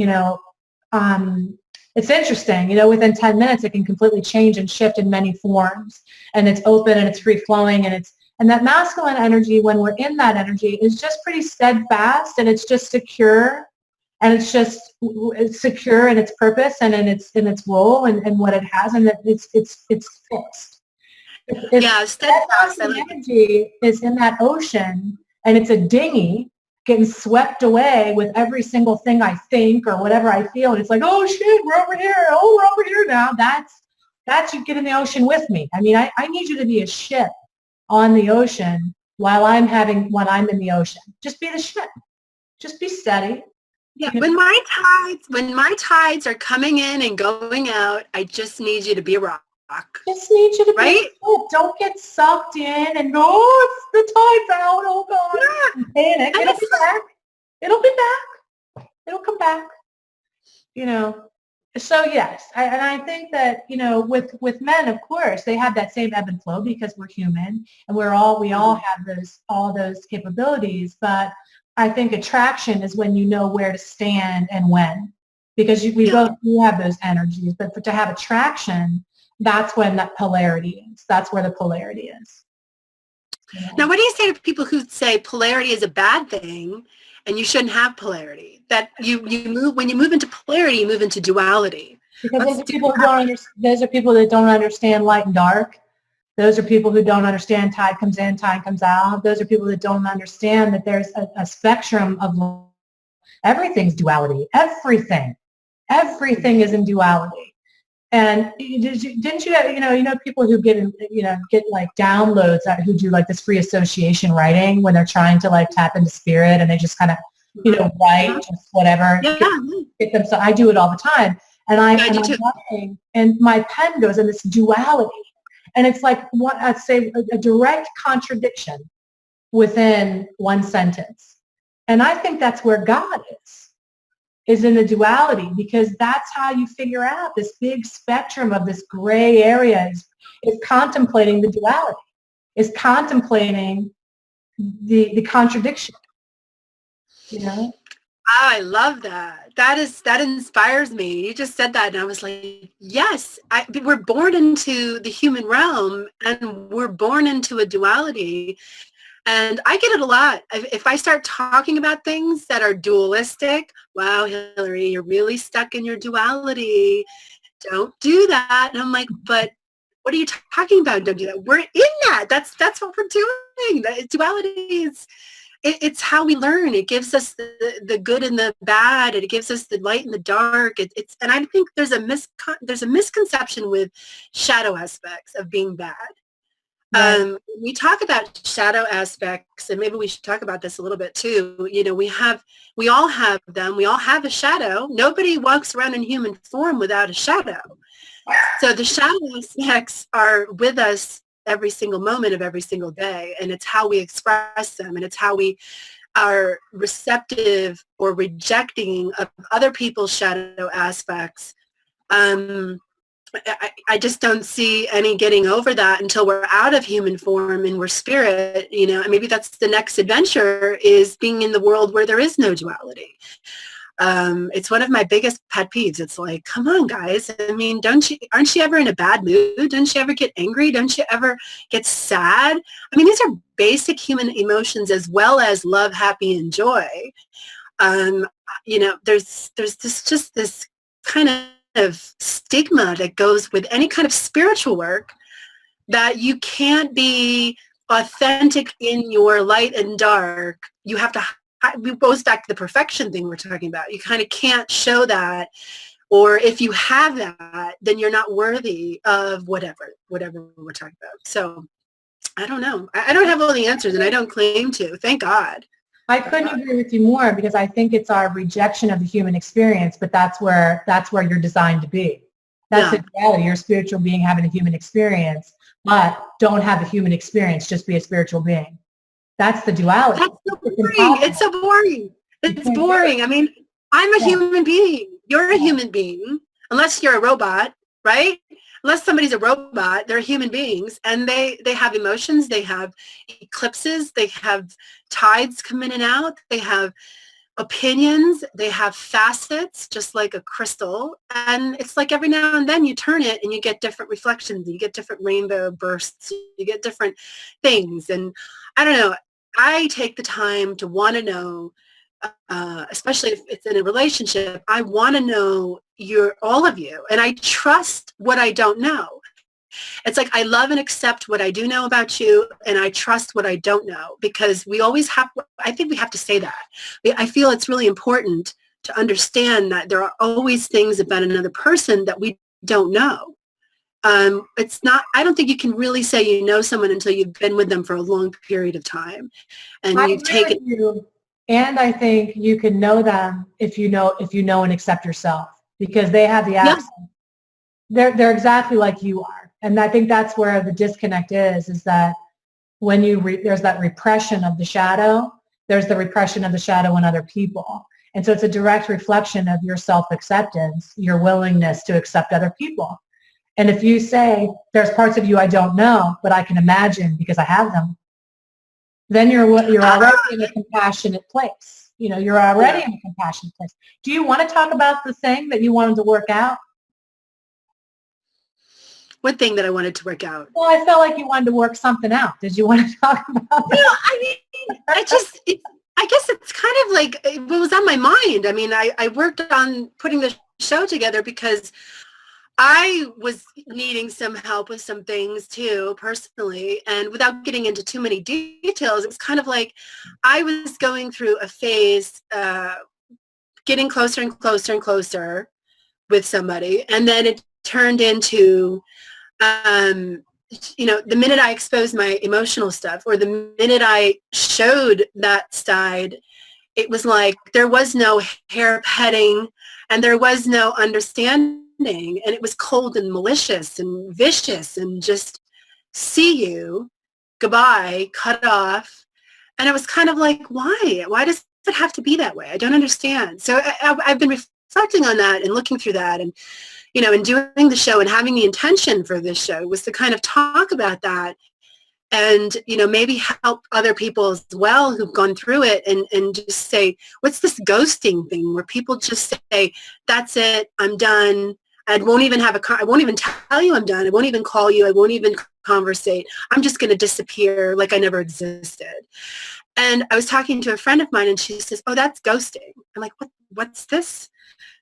it's interesting, within 10 minutes, it can completely change and shift in many forms, and it's open and it's free flowing, and that masculine energy, when we're in that energy, is just pretty steadfast, and it's just secure, and it's secure in its purpose and in its role and what it has, and that it's fixed. If steadfast energy is in that ocean and it's a dinghy getting swept away with every single thing I think or whatever I feel, and it's like, oh shit, we're over here. Oh, we're over here now. That's you get in the ocean with me. I mean, I need you to be a ship on the ocean while I'm in the ocean. Just be the ship. Just be steady. Yeah, when my tides are coming in and going out, I just need you to be a rock. Just need you to right? Don't get sucked in and go, oh, it's the tide's out. Oh God. Yeah. Panic. It'll be back. It'll be back. It'll come back. So yes, I think that, with men, of course, they have that same ebb and flow because we're human and we all have all those capabilities. But I think attraction is when you know where to stand and when, because we both do have those energies. But to have attraction, that's when that polarity is. That's where the polarity is. Yeah. Now, what do you say to people who say polarity is a bad thing and you shouldn't have polarity? That when you move into polarity, you move into duality. Because those are people that don't understand light and dark. Those are people who don't understand tide comes in, tide comes out. Those are people that don't understand that there's a spectrum of everything's duality. Everything is in duality. And didn't you people who get like downloads who do like this free association writing when they're trying to like tap into spirit, and they just kind of, write just whatever. Yeah. So I do it all the time. And I'm writing, and my pen goes in this duality. And it's like, I'd say a direct contradiction within one sentence. And I think that's where God is in the duality, because that's how you figure out this big spectrum of this gray area is contemplating the duality, is contemplating the contradiction, I love that. That inspires me. You just said that and I was like, yes, we're born into the human realm and we're born into a duality. And I get it a lot. If I start talking about things that are dualistic, wow, Hillary, you're really stuck in your duality. Don't do that. And I'm like, but what are you talking about? Don't do that. We're in that. That's what we're doing. The duality is, it's how we learn. It gives us the good and the bad. It gives us the light and the dark. And I think there's a misconception with shadow aspects of being bad. Right. We talk about shadow aspects, and maybe we should talk about this a little bit too. We all have them. We all have a shadow. Nobody walks around in human form without a shadow. So the shadow aspects are with us every single moment of every single day, and it's how we express them, and it's how we are receptive or rejecting of other people's shadow aspects. I just don't see any getting over that until we're out of human form and we're spirit, and maybe that's the next adventure, is being in the world where there is no duality. It's one of my biggest pet peeves. It's like, come on, guys. I mean, aren't you ever in a bad mood? Don't you ever get angry? Don't you ever get sad? I mean, these are basic human emotions as well as love, happy, and joy. Um, there's this kind of stigma that goes with any kind of spiritual work, that you can't be authentic in your light and dark. You have to, it goes back to the perfection thing we're talking about. You kind of can't show that, or if you have that, then you're not worthy of whatever we're talking about. So I don't know. I don't have all the answers, and I don't claim to. Thank God. I couldn't agree with you more, because I think it's our rejection of the human experience, but that's where you're designed to be. That's the reality. You're a spiritual being having a human experience, but don't have a human experience, just be a spiritual being. That's the duality. That's so boring. It's so boring. It's boring. I mean, I'm a human being. You're a human being, unless you're a robot, right? Unless somebody's a robot, they're human beings, and they have emotions, they have eclipses, they have tides come in and out, they have opinions, they have facets, just like a crystal. And it's like every now and then you turn it and you get different reflections, you get different rainbow bursts, you get different things. And I don't know, I take the time to want to know, especially if it's in a relationship, I want to know all of you, and I trust what I don't know. It's like I love and accept what I do know about you, and I trust what I don't know, because we always have, I think we have to say that. I feel it's really important to understand that there are always things about another person that we don't know. It's not, I don't think you can really say you know someone until you've been with them for a long period of time, and you've taken. And I think you can know them if you know and accept yourself, because they have the accent. Yeah. They're exactly like you are. And I think that's where the disconnect is that when there's that repression of the shadow, there's the repression of the shadow in other people. And so it's a direct reflection of your self-acceptance, your willingness to accept other people. And if you say, there's parts of you I don't know, but I can imagine because I have them, then you're already in a compassionate place. You're already in a compassionate place. Do you want to talk about the thing that you wanted to work out? What thing that I wanted to work out? Well, I felt like you wanted to work something out. Did you want to talk about that? No, I mean, I guess it's kind of like, it was on my mind. I mean, I worked on putting the show together because I was needing some help with some things too, personally, and without getting into too many details, it was kind of like I was going through a phase, getting closer and closer and closer with somebody, and then it turned into, the minute I exposed my emotional stuff, or the minute I showed that side, it was like there was no hair petting, and there was no understanding. And it was cold and malicious and vicious, and just see you, goodbye, cut off. And it was kind of like, why does it have to be that way? I don't understand. So I've been reflecting on that and looking through that, and and doing the show and having the intention for this show was to kind of talk about that, and maybe help other people as well who've gone through it, and just say, what's this ghosting thing where people just say, that's it, I'm done. I won't even tell you I'm done. I won't even call you. I won't even conversate. I'm just going to disappear like I never existed. And I was talking to a friend of mine, and she says, oh, that's ghosting. I'm like, what's this?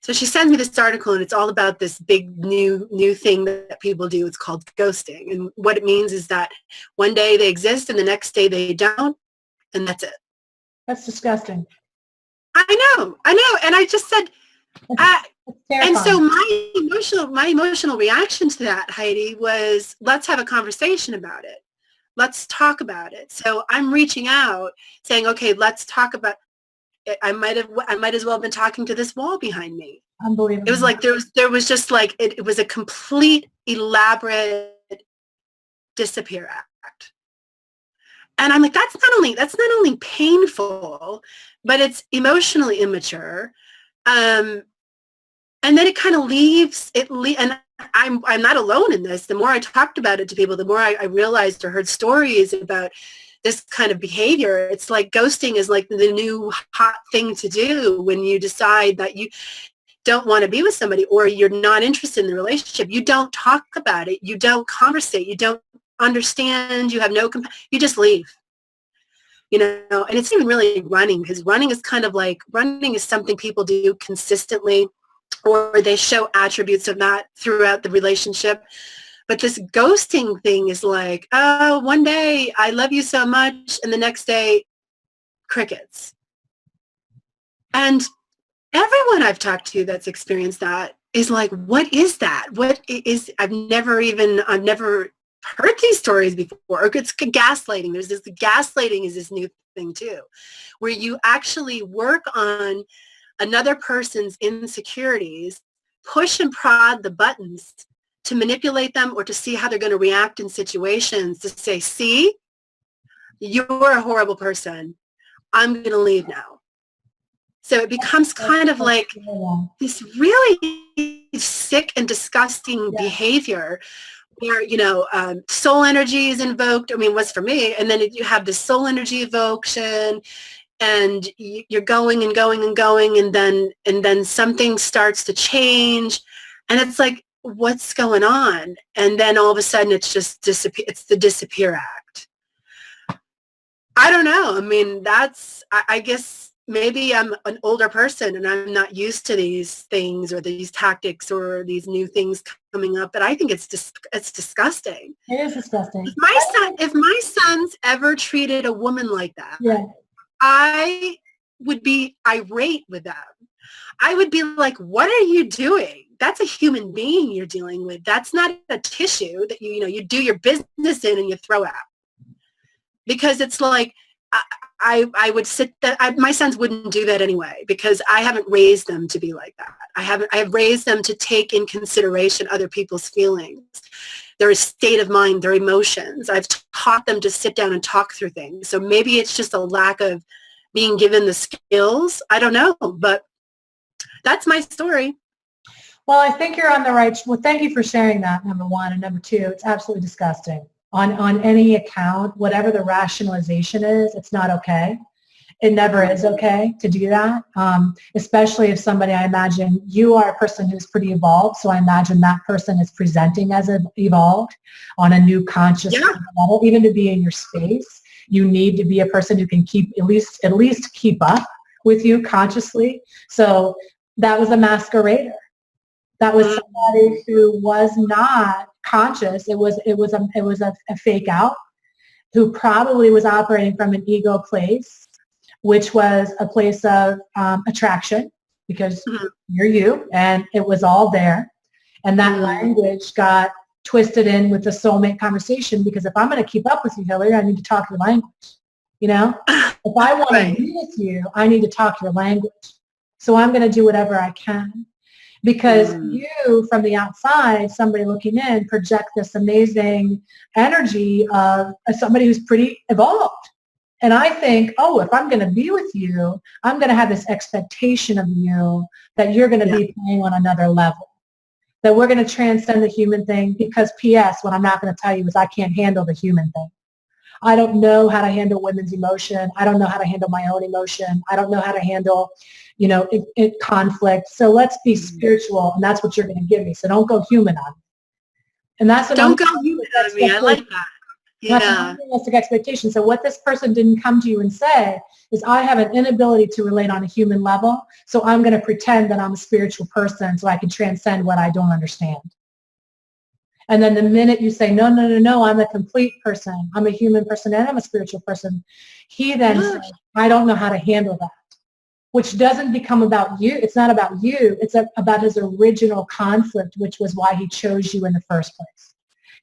So she sends me this article, and it's all about this big new thing that people do. It's called ghosting. And what it means is that one day they exist and the next day they don't, and that's it. That's disgusting. I know. And I just said, and so my emotional reaction to that, Heidi, was, let's have a conversation about it. Let's talk about it. So I'm reaching out saying, okay, let's talk about it. I might as well have been talking to this wall behind me. Unbelievable. It was like there was just like it was a complete elaborate disappear act. And I'm like, that's not only painful, but it's emotionally immature. And then it kind of leaves and I'm not alone in this. The more I talked about it to people, the more I realized or heard stories about this kind of behavior. It's like ghosting is like the new hot thing to do when you decide that you don't want to be with somebody or you're not interested in the relationship. You don't talk about it. You don't conversate. You don't understand. You have no, you just leave. You know, and it's even really running, because running is kind of like, running is something people do consistently, or they show attributes of that throughout the relationship. But this ghosting thing is like, oh, one day I love you so much, and the next day, crickets. And everyone I've talked to that's experienced that is like, what is that? What is, I've never heard these stories before. Or it's gaslighting. There's this, gaslighting is this new thing too, where you actually work on another person's insecurities, push and prod the buttons to manipulate them or to see how they're going to react in situations, to say, see, you're a horrible person. I'm going to leave now. So it becomes kind of like this really sick and disgusting behavior where, you know, soul energy is invoked. I mean, what's for me? And then you have the soul energy evocation, and you're going and going and going, and then something starts to change, and it's like, what's going on? And then all of a sudden it's just it's the disappear act. I don't know. I mean, that's, I guess maybe I'm an older person and I'm not used to these things or these tactics or these new things coming up, but I think it's disgusting. It is disgusting. If my sons ever treated a woman like that, I would be irate with them. I would be like, what are you doing? That's a human being you're dealing with. That's not a tissue that you do your business in and you throw out. Because it's like, I would sit that my sons wouldn't do that anyway, because I haven't raised them to be like that. I have raised them to take in consideration other people's feelings, their state of mind, their emotions. I've taught them to sit down and talk through things. So maybe it's just a lack of being given the skills. I don't know, but that's my story. Well, I think you're on the right. Well, thank you for sharing that, number one. And number two, it's absolutely disgusting. On any account, whatever the rationalization is, it's not okay. It never is okay to do that, especially if somebody, I imagine you are a person who's pretty evolved, so I imagine that person is presenting as evolved on a new conscious level. Even to be in your space, you need to be a person who can keep at least keep up with you consciously. So that was a masquerader. That was somebody who was not conscious. It was a fake out, who probably was operating from an ego place, which was a place of attraction, because you're you, and it was all there. And that language got twisted in with the soulmate conversation, because if I'm going to keep up with you, Hillary, I need to talk your language. You know, if I want to be with you, I need to talk your language. So I'm going to do whatever I can. Because you, from the outside, somebody looking in, project this amazing energy of somebody who's pretty evolved. And I think, oh, if I'm going to be with you, I'm going to have this expectation of you that you're going to be playing on another level, that we're going to transcend the human thing. Because P.S., what I'm not going to tell you is I can't handle the human thing. I don't know how to handle women's emotion. I don't know how to handle my own emotion. I don't know how to handle, conflict. So let's be spiritual, and that's what you're going to give me. So don't go human on me. And that's what don't go human on me. I like that. Yeah. That's an unrealistic expectation. So what this person didn't come to you and say is, I have an inability to relate on a human level, so I'm going to pretend that I'm a spiritual person so I can transcend what I don't understand. And then the minute you say, no, I'm a complete person, I'm a human person, and I'm a spiritual person, he then says, I don't know how to handle that, which doesn't become about you. It's not about you. It's about his original conflict, which was why he chose you in the first place.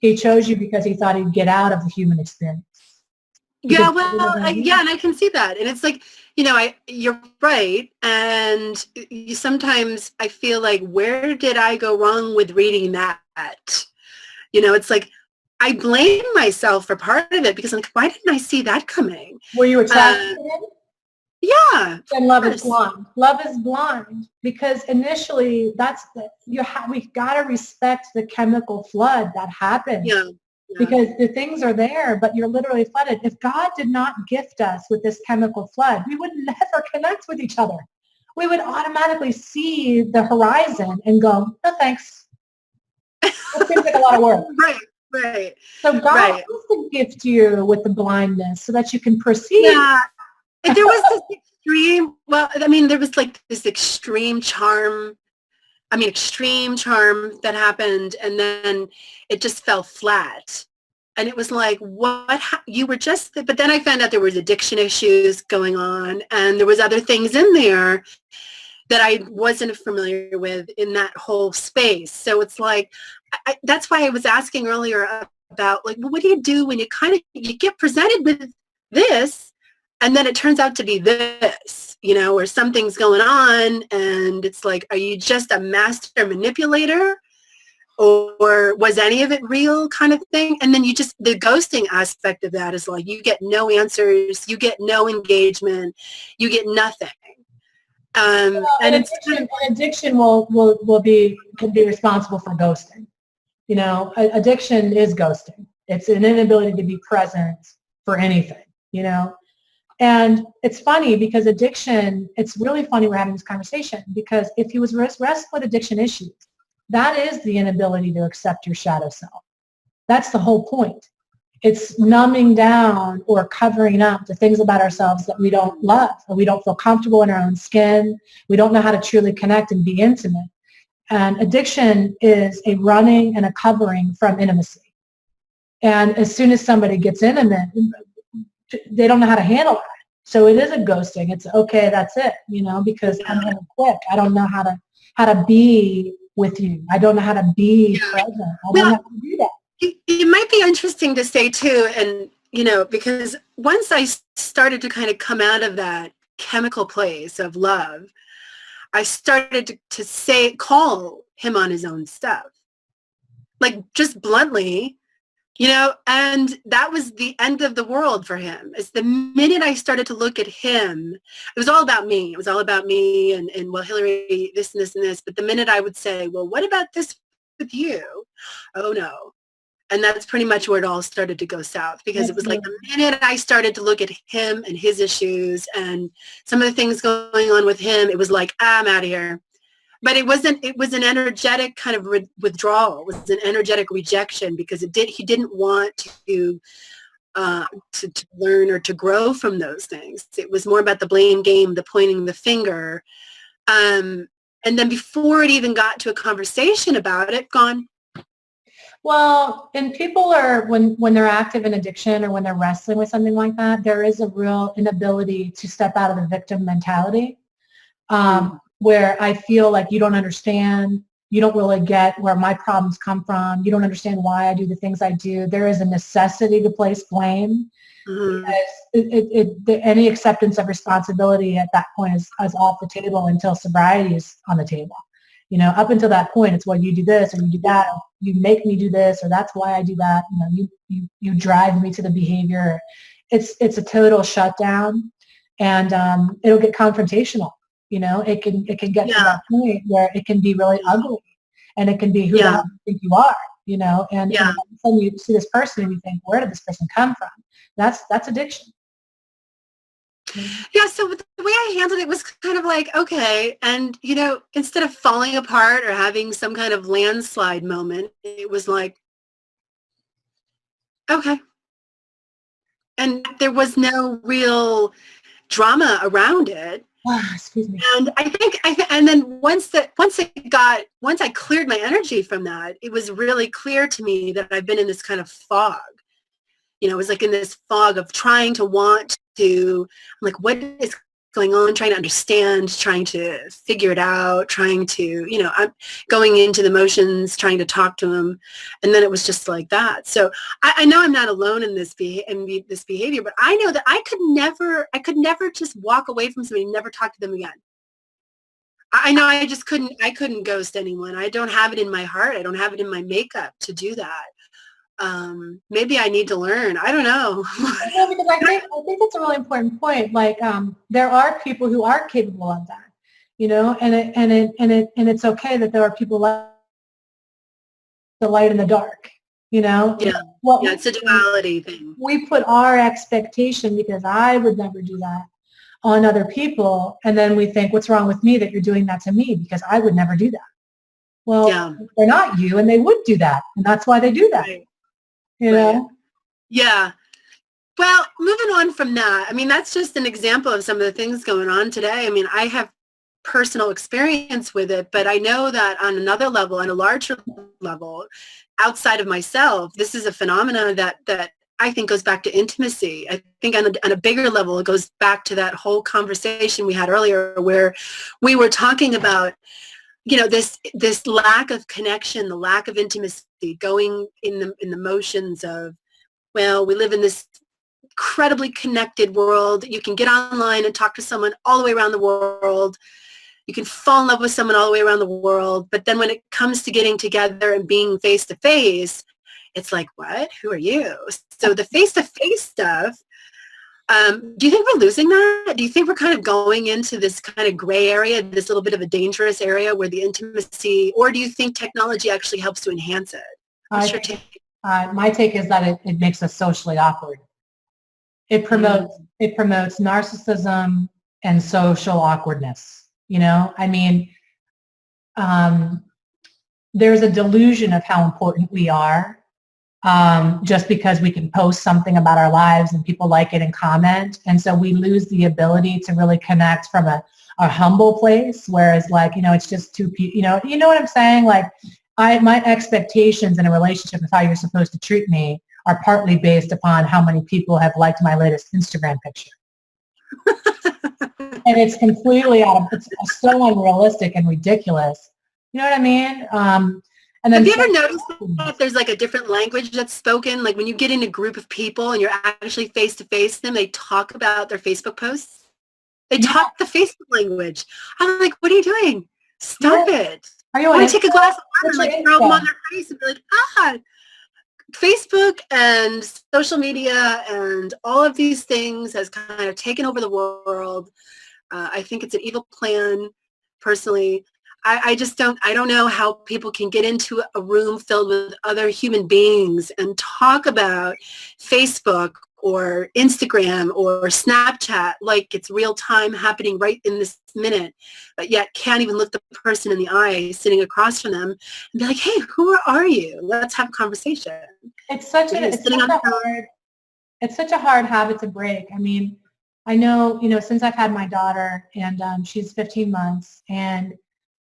He chose you because he thought he'd get out of the human experience. Yeah, well, and I can see that. And it's like, you're right. And sometimes I feel like, where did I go wrong with reading that? It's like, I blame myself for part of it, because I'm like, why didn't I see that coming? Were you attracted to him? Yeah. And love is blind. Love is blind, because initially we've got to respect the chemical flood that happened because the things are there, but you're literally flooded. If God did not gift us with this chemical flood, we would never connect with each other. We would automatically see the horizon and go, no thanks. That seems like a lot of work. Right. So God wants to gift you with the blindness so that you can perceive. Yeah. And there was this extreme, there was like this extreme charm that happened, and then it just fell flat. And it was like, you were just, but then I found out there was addiction issues going on, and there was other things in there that I wasn't familiar with in that whole space. So it's like, that's why I was asking earlier about, like, well, what do you do when you get presented with this, and then it turns out to be this, or something's going on, and it's like, are you just a master manipulator, or was any of it real, kind of thing? And then the ghosting aspect of that is like, you get no answers, you get no engagement, you get nothing. And addiction can be responsible for ghosting. Addiction is ghosting. It's an inability to be present for anything, And it's funny because addiction, it's really funny we're having this conversation, because if he was wrestling with addiction issues, that is the inability to accept your shadow self. That's the whole point. It's numbing down or covering up the things about ourselves that we don't love, or we don't feel comfortable in our own skin. We don't know how to truly connect and be intimate. And addiction is a running and a covering from intimacy. And as soon as somebody gets intimate, they don't know how to handle that. So it is a ghosting. It's okay, that's it, because I'm going to quit. I don't know how to be with you. I don't know how to be present. I don't know how to do that. It might be interesting to say too, and because once I started to kind of come out of that chemical place of love, I started to call him on his own stuff, like just bluntly, and that was the end of the world for him. It's the minute I started to look at him, it was all about me. It was all about me and well, Hillary, this and this and this. But the minute I would say, well, what about this with you? Oh no. And that's pretty much where it all started to go south, because it was like the minute I started to look at him and his issues and some of the things going on with him, it was like, I'm out of here. But it was an energetic kind of withdrawal. It was an energetic rejection, because he didn't want to learn or to grow from those things. It was more about the blame game, the pointing the finger. And then before it even got to a conversation about it, gone. Well, and people are, when they're active in addiction or when they're wrestling with something like that, there is a real inability to step out of the victim mentality, where I feel like you don't understand, you don't really get where my problems come from, you don't understand why I do the things I do. There is a necessity to place blame, because any acceptance of responsibility at that point is off the table until sobriety is on the table. Up until that point, it's, well, you do this or you do that, or you make me do this, or that's why I do that. You drive me to the behavior. It's a total shutdown, and it'll get confrontational. It can get to that point where it can be really ugly, and it can be who the hell you think you are. And all of a sudden you see this person and you think, where did this person come from? That's addiction. Yeah, so the way I handled it was kind of like, okay, and instead of falling apart or having some kind of landslide moment, it was like, okay. And there was no real drama around it. Excuse me. And I think, and then once I cleared my energy from that, it was really clear to me that I've been in this kind of fog. It was like in this fog of trying to want to, I'm like, what is going on? Trying to understand, trying to figure it out, trying to, I'm going into the motions, trying to talk to him. And then it was just like that. So I know I'm not alone in this behavior, but I know that I could never just walk away from somebody and never talk to them again. I know I couldn't ghost anyone. I don't have it in my heart. I don't have it in my makeup to do that. Maybe I need to learn. I don't know. Because I think that's a really important point. Like, there are people who are capable of that, and it's okay that there are people like the light in the dark. you know? Yeah. What Yeah, it's a duality thing. we put our expectation, because I would never do that, on other people, and then we think, what's wrong with me that you're doing that to me, because I would never do that. Well, Yeah. they're not you, and they would do that, and that's why they do that. Right. You know? Yeah. Well, moving on from that, I mean, that's just an example of some of the things going on today. I mean, I have personal experience with it, but I know that on another level, on a larger level, outside of myself, this is a phenomena that I think goes back to intimacy. I think on a bigger level, it goes back to that whole conversation we had earlier where we were talking about, you know, this lack of connection, the lack of intimacy, going in the motions of, well, we live in this incredibly connected world. You can get online and talk to someone all the way around the world. You can fall in love with someone all the way around the world. But then when it comes to getting together and being face to face, it's like, what? Who are you? So the face to face stuff, do you think we're losing that? Do you think we're kind of going into this kind of gray area, this little bit of a dangerous area where the intimacy, or do you think technology actually helps to enhance it? What's your take? My take is that it makes us socially awkward. It promotes narcissism and social awkwardness. You know, I mean, there's a delusion of how important we are, just because we can post something about our lives and people like it and comment. And so we lose the ability to really connect from a humble place. Whereas, like, you know, it's just two people, you know what I'm saying? Like, my expectations in a relationship of how you're supposed to treat me are partly based upon how many people have liked my latest Instagram picture. And it's completely it's so unrealistic and ridiculous. You know what I mean? And then have you ever noticed that there's like a different language that's spoken? Like when you get in a group of people and you're actually face to face with them, they talk about their Facebook posts. They talk the Facebook language. I'm like, what are you doing? Stop it. Are you I want to take a glass of water and like throw them on their face and be like, Facebook and social media and all of these things has kind of taken over the world. I think it's an evil plan, personally. I don't know how people can get into a room filled with other human beings and talk about Facebook or Instagram or Snapchat like it's real time happening right in this minute, but yet can't even look the person in the eye sitting across from them and be like, hey, who are you? Let's have a conversation. It's such a hard habit to break. I mean, I know, since I've had my daughter and she's 15 months and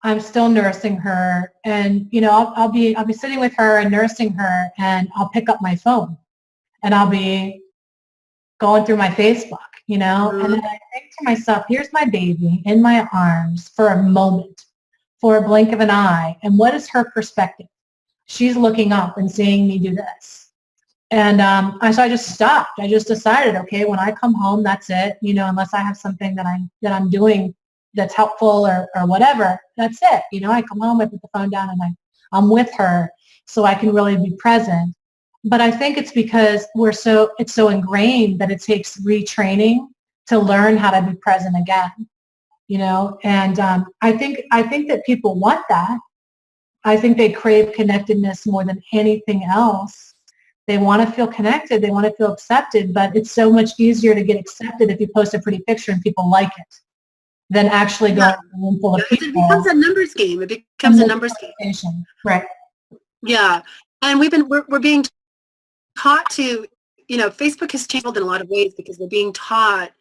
I'm still nursing her, and I'll be sitting with her and nursing her, and I'll pick up my phone and I'll be going through my Facebook, Mm-hmm. and then I think to myself, here's my baby in my arms for a moment, for a blink of an eye, and what is her perspective? She's looking up and seeing me do this. And so I just stopped. I just decided, okay, when I come home, that's it. Unless I have something that I'm doing that's helpful or whatever, that's it. I come home, I put the phone down, and I'm with her so I can really be present. But I think it's because it's so ingrained that it takes retraining to learn how to be present again. And I think that people want that. I think they crave connectedness more than anything else. They want to feel connected. They want to feel accepted, but it's so much easier to get accepted if you post a pretty picture and people like it than actually going to a room full of people. It becomes a numbers game. It becomes a numbers game. Right. Yeah. And we're being taught to, Facebook has changed in a lot of ways because we're being taught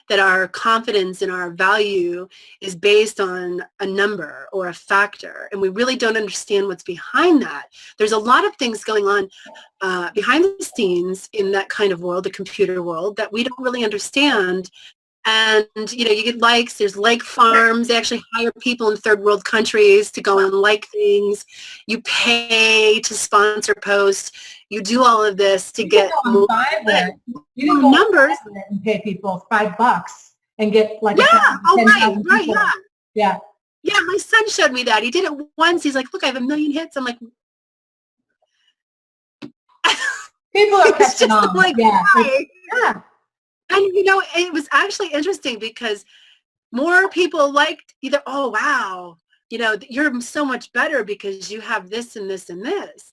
that our confidence and our value is based on a number or a factor, and we really don't understand what's behind that. There's a lot of things going on behind the scenes in that kind of world, the computer world, that we don't really understand. And, you get likes. There's like farms. They actually hire people in third world countries to go and like things. You pay to sponsor posts. You do all of this to get more numbers. And pay people $5 and get like Yeah, my son showed me that. He did it once. He's like, look, I have 1 million hits. I'm like, people are catching on. Like, yeah. And, it was actually interesting because more people liked either, oh, wow, you're so much better because you have this and this and this.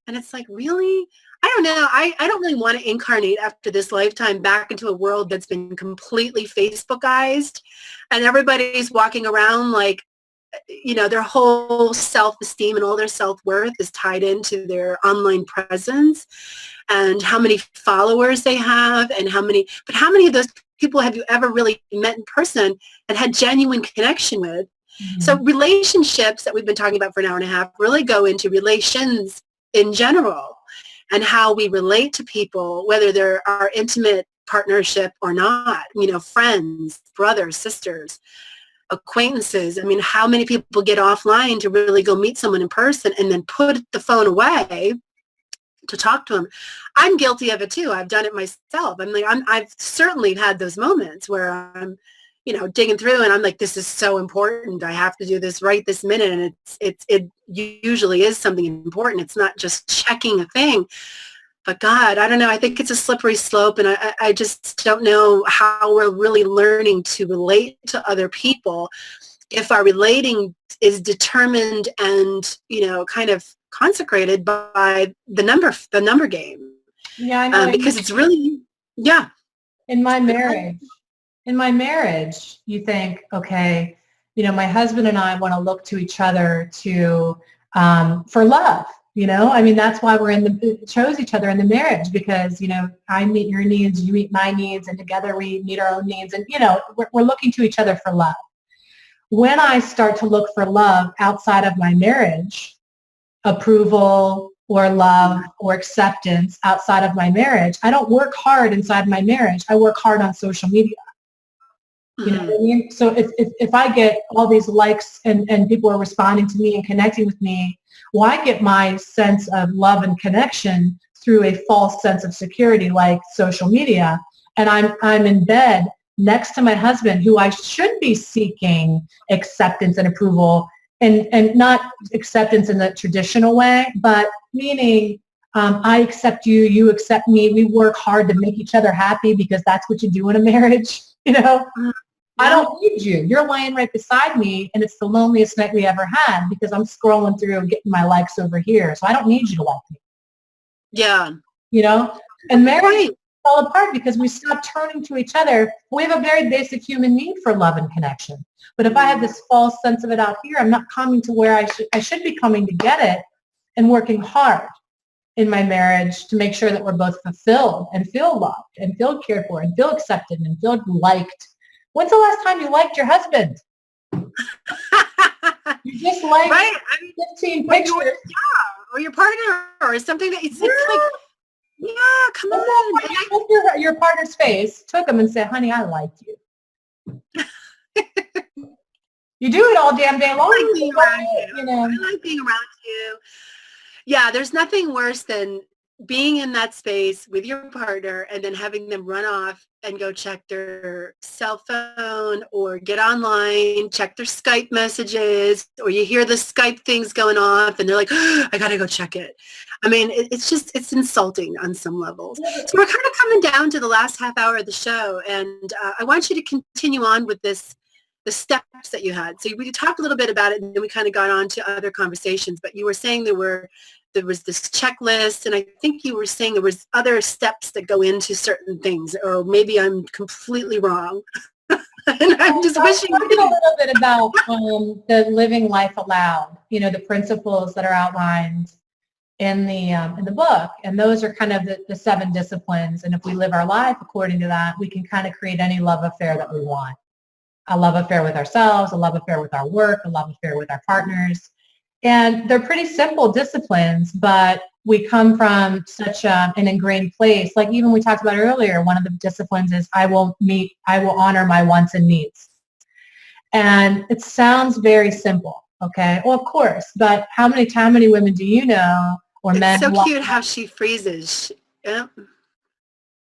And it's like, really? I don't know. I don't really want to incarnate after this lifetime back into a world that's been completely Facebookized and everybody's walking around like, their whole self-esteem and all their self-worth is tied into their online presence and how many followers they have and how many of those people have you ever really met in person and had genuine connection with? Mm-hmm. So relationships that we've been talking about for an hour and a half really go into relations in general and how we relate to people, whether they're our intimate partnership or not, friends, brothers, sisters, acquaintances. I mean, how many people get offline to really go meet someone in person and then put the phone away to talk to them? I'm guilty of it too. I've done it myself. I've certainly had those moments where I'm, digging through and I'm like, this is so important. I have to do this right this minute. And it usually is something important. It's not just checking a thing. But God, I don't know. I think it's a slippery slope, and I just don't know how we're really learning to relate to other people if our relating is determined and, kind of consecrated by the number game. Yeah, I know. Because it's really, yeah. In my marriage, you think, okay, my husband and I want to look to each other for love. That's why chose each other in the marriage, because, I meet your needs, you meet my needs, and together we meet our own needs. And, we're looking to each other for love. When I start to look for love outside of my marriage, approval or love or acceptance outside of my marriage, I don't work hard inside my marriage. I work hard on social media. You know what I mean? So if I get all these likes and people are responding to me and connecting with me, well, I get my sense of love and connection through a false sense of security like social media. And I'm in bed next to my husband, who I should be seeking acceptance and approval, and not acceptance in the traditional way, but meaning I accept you, you accept me. We work hard to make each other happy because that's what you do in a marriage, I don't need you. You're lying right beside me, and it's the loneliest night we ever had because I'm scrolling through and getting my likes over here. So I don't need you to like me. Yeah. And marriage fell apart because we stopped turning to each other. We have a very basic human need for love and connection. But if I have this false sense of it out here, I'm not coming to where I should be coming to get it, and working hard in my marriage to make sure that we're both fulfilled and feel loved and feel cared for and feel accepted and feel liked. When's the last time you liked your husband? You just liked 15 pictures. Or your partner or something that it's like, yeah, come on. And you look your partner's face, took him and said, honey, I like you. You do it all damn day long. I like being around you. I like being around you. Yeah, there's nothing worse than being in that space with your partner and then having them run off and go check their cell phone or get online, check their Skype messages, or you hear the Skype things going off and they're like, oh, I got to go check it. I mean, it's insulting on some levels. So we're kind of coming down to the last half hour of the show, and I want you to continue on with the steps that you had. So we talked a little bit about it, and then we kind of got on to other conversations, but you were saying there was this checklist, and I think you were saying there was other steps that go into certain things, or maybe I'm completely wrong. And I'm just wishing. Talking a little bit about the living life aloud, the principles that are outlined in the book, and those are kind of the 7 disciplines. And if we live our life according to that, we can kind of create any love affair that we want. A love affair with ourselves, a love affair with our work, a love affair with our partners. And they're pretty simple disciplines, but we come from such an ingrained place. Like even we talked about earlier, one of the disciplines is I will honor my wants and needs. And it sounds very simple, okay? Well, of course, but how many women do you know or men? It's so cute how she freezes. Yeah.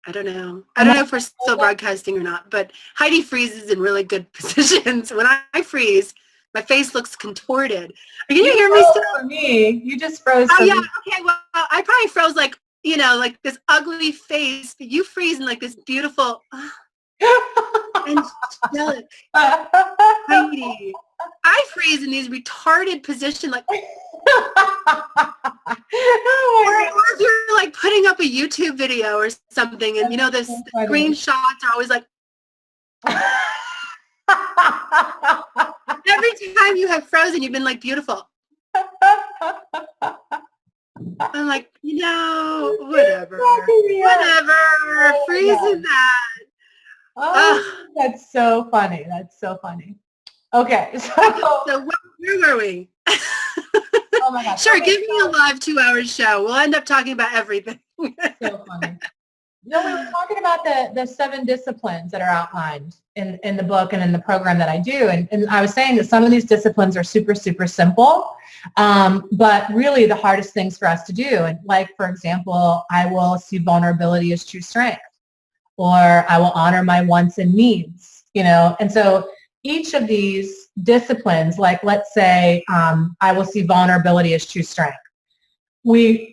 I don't know. I don't know if we're still broadcasting or not, but Heidi freezes in really good positions. When I freeze, my face looks contorted. Can you hear me still? For me, you just froze. Oh, yeah. Okay. Well, I probably froze like this ugly face, but you freeze in like this beautiful, angelic Heidi. I freeze in these retarded positions, like, Oh or if you're like putting up a YouTube video or something, and the my God. screenshots are always like, every time you have frozen, you've been like, beautiful. I'm like, whatever, freezing that. Oh, that's so funny. That's so funny. Okay, so where were we? Oh my gosh. Sure, give me a live 2-hour show. We'll end up talking about everything. So funny. No, we were talking about the 7 disciplines that are outlined in the book and in the program that I do. And I was saying that some of these disciplines are super, super simple, but really the hardest things for us to do. And like, for example, I will see vulnerability as true strength, or I will honor my wants and needs, And so each of these disciplines, like let's say I will see vulnerability as true strength.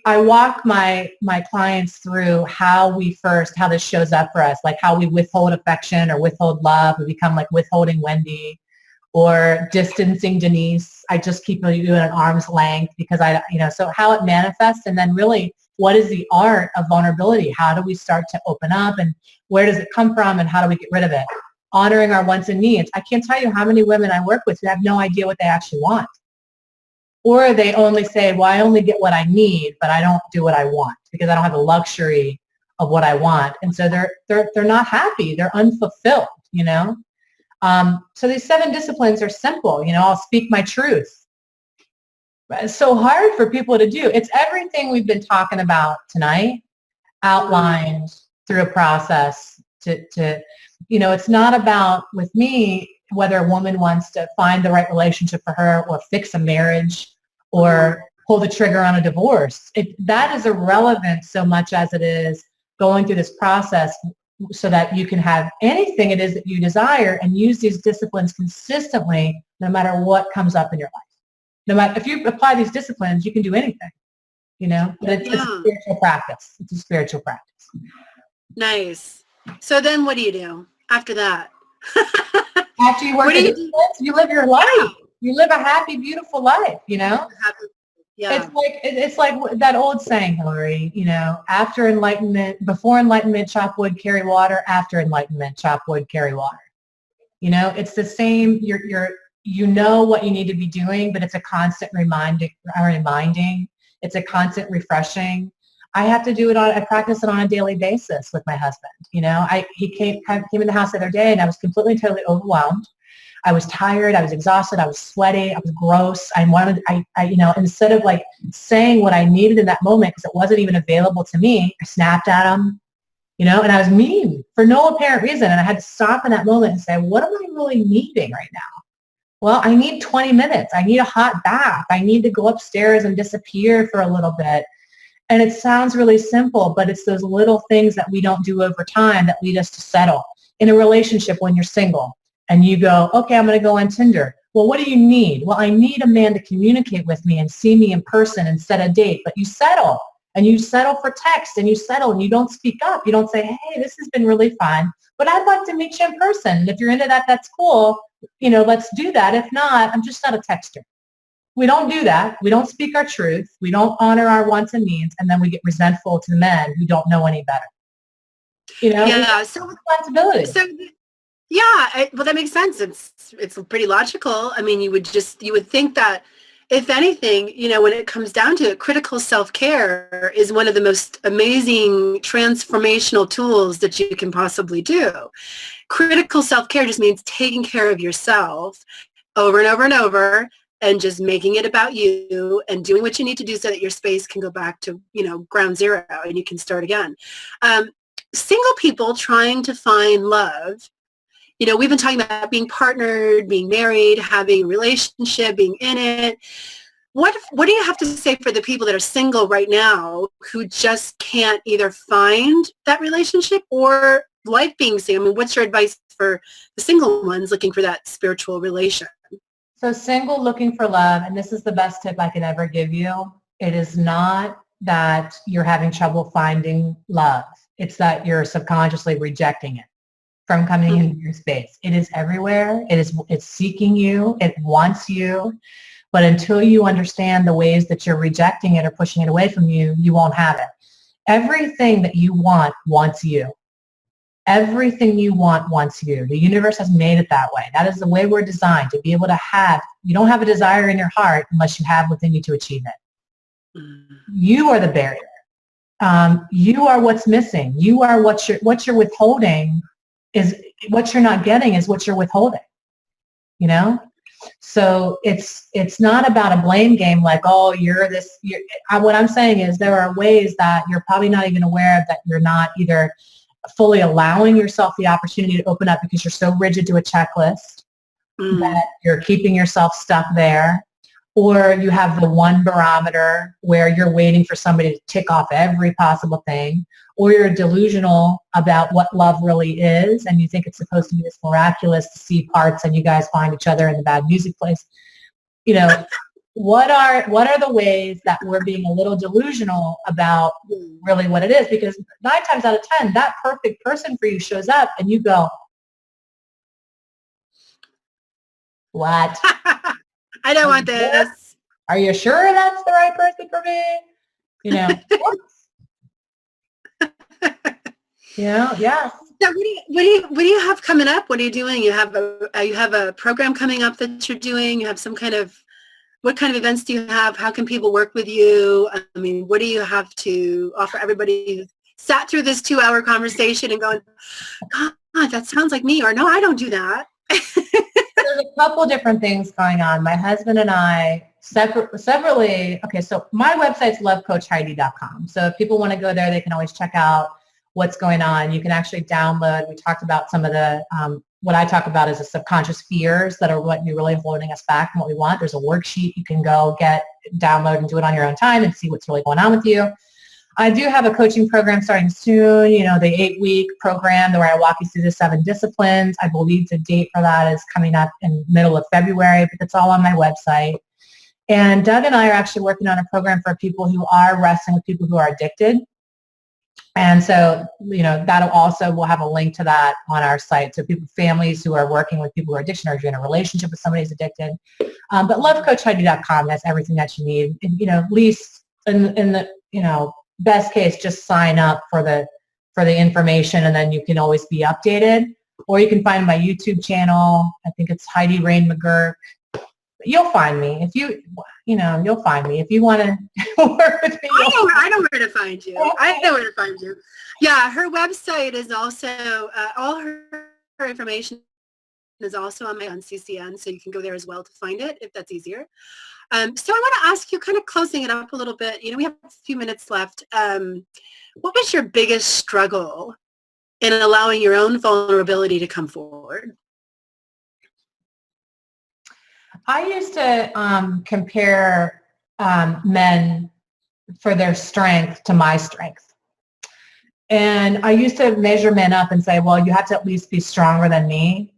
I walk my clients through how this shows up for us, like how we withhold affection or withhold love. We become like withholding Wendy or distancing Denise. I just keep you at arm's length because so how it manifests, and then really what is the art of vulnerability? How do we start to open up, and where does it come from, and how do we get rid of it? Honoring our wants and needs. I can't tell you how many women I work with who have no idea what they actually want. Or they only say, well, I only get what I need, but I don't do what I want because I don't have the luxury of what I want. And so they're not happy. They're unfulfilled, So these 7 disciplines are simple. I'll speak my truth. But it's so hard for people to do. It's everything we've been talking about tonight, outlined through a process to it's not about, with me, whether a woman wants to find the right relationship for her or fix a marriage or pull the trigger on a divorce. That is irrelevant so much as it is going through this process so that you can have anything it is that you desire and use these disciplines consistently no matter what comes up in your life. No matter if you apply these disciplines, you can do anything, But it's a spiritual practice. It's a spiritual practice. Nice. So then what do you do after that? After you work the disciplines, you live your life. Yeah. You live a happy, beautiful life, Yeah. It's like that old saying, Hillary, after enlightenment, before enlightenment, chop wood, carry water. After enlightenment, chop wood, carry water. It's the same. You know what you need to be doing, but it's a constant reminding. It's a constant refreshing. I have to do it I practice it on a daily basis with my husband. He came in the house the other day and I was completely, totally overwhelmed. I was tired. I was exhausted. I was sweaty. I was gross. Instead of like saying what I needed in that moment, because it wasn't even available to me, I snapped at him, and I was mean for no apparent reason. And I had to stop in that moment and say, what am I really needing right now? Well, I need 20 minutes. I need a hot bath. I need to go upstairs and disappear for a little bit. And it sounds really simple, but it's those little things that we don't do over time that lead us to settle. In a relationship when you're single and you go, okay, I'm going to go on Tinder. Well, what do you need? Well, I need a man to communicate with me and see me in person and set a date. But you settle, and you settle for text, and you settle, and you don't speak up. You don't say, hey, this has been really fun, but I'd like to meet you in person. And if you're into that, that's cool. Let's do that. If not, I'm just not a texter. We don't do that. We don't speak our truth. We don't honor our wants and needs, and then we get resentful to the men who don't know any better. Yeah. So responsibility. So yeah, well, that makes sense. It's pretty logical. I mean, you would think that, if anything, when it comes down to it, critical self-care is one of the most amazing transformational tools that you can possibly do. Critical self-care just means taking care of yourself over and over and over, and just making it about you and doing what you need to do so that your space can go back to, ground zero and you can start again. Single people trying to find love, we've been talking about being partnered, being married, having a relationship, being in it. What do you have to say for the people that are single right now who just can't either find that relationship or like being single? I mean, what's your advice for the single ones looking for that spiritual relation? So single looking for love, and this is the best tip I can ever give you. It is not that you're having trouble finding love. It's that you're subconsciously rejecting it. from coming into your space. It is everywhere. It's seeking you. It wants you. But until you understand the ways that you're rejecting it or pushing it away from you, you won't have it. Everything that you want wants you. Everything you want wants you. The universe has made it that way. That is the way we're designed, to be able to have. You don't have a desire in your heart unless you have within you to achieve it. You are the barrier. You are what's missing. You are what you're withholding is what you're not getting is what you're withholding. You know? So it's not about a blame game like, oh, what I'm saying is there are ways that you're probably not even aware of, that you're not either fully allowing yourself the opportunity to open up because you're so rigid to a checklist that you're keeping yourself stuck there, or you have the one barometer where you're waiting for somebody to tick off every possible thing, or you're delusional about what love really is and you think it's supposed to be this miraculous to see parts and you guys find each other in the bad music place. You know, what are the ways that we're being a little delusional about really what it is? Because 9 times out of 10, that perfect person for you shows up and you go, what? I don't want this. Are you sure that's the right person for me? You know, yeah. So what do you have coming up? What are you doing? You have a program coming up that you're doing. You have some kind of, what kind of events do you have? How can people work with you? I mean, what do you have to offer everybody who sat through this 2-hour conversation and going, God, that sounds like me, or no, I don't do that. There's a couple different things going on. My husband and I separately, okay, so my website's lovecoachheidi.com. So if people want to go there, they can always check out what's going on. You can actually download, we talked about some of the, what I talk about is the subconscious fears that are what you're really holding us back from what we want. There's a worksheet you can go download and do it on your own time and see what's really going on with you. I do have a coaching program starting soon, the 8-week program where I walk you through the 7 disciplines. I believe the date for that is coming up in middle of February, but it's all on my website. And Doug and I are actually working on a program for people who are wrestling with people who are addicted. And so, that'll also, we'll have a link to that on our site. So families who are working with people who are addiction, or if you're in a relationship with somebody who's addicted. But lovecoachheidi.com, that's everything that you need. And, at least in the, best case, just sign up for the information, and then you can always be updated. Or you can find my YouTube channel. I think it's Heidi McGuirk. You'll find me you'll find me if you want to work with me. I know where to find you. I know where to find you. Yeah, her website is also all her information is also on CCN, so you can go there as well to find it if that's easier. So I want to ask you, kind of closing it up a little bit. We have a few minutes left. What was your biggest struggle in allowing your own vulnerability to come forward? I used to compare men for their strength to my strength. And I used to measure men up and say, well, you have to at least be stronger than me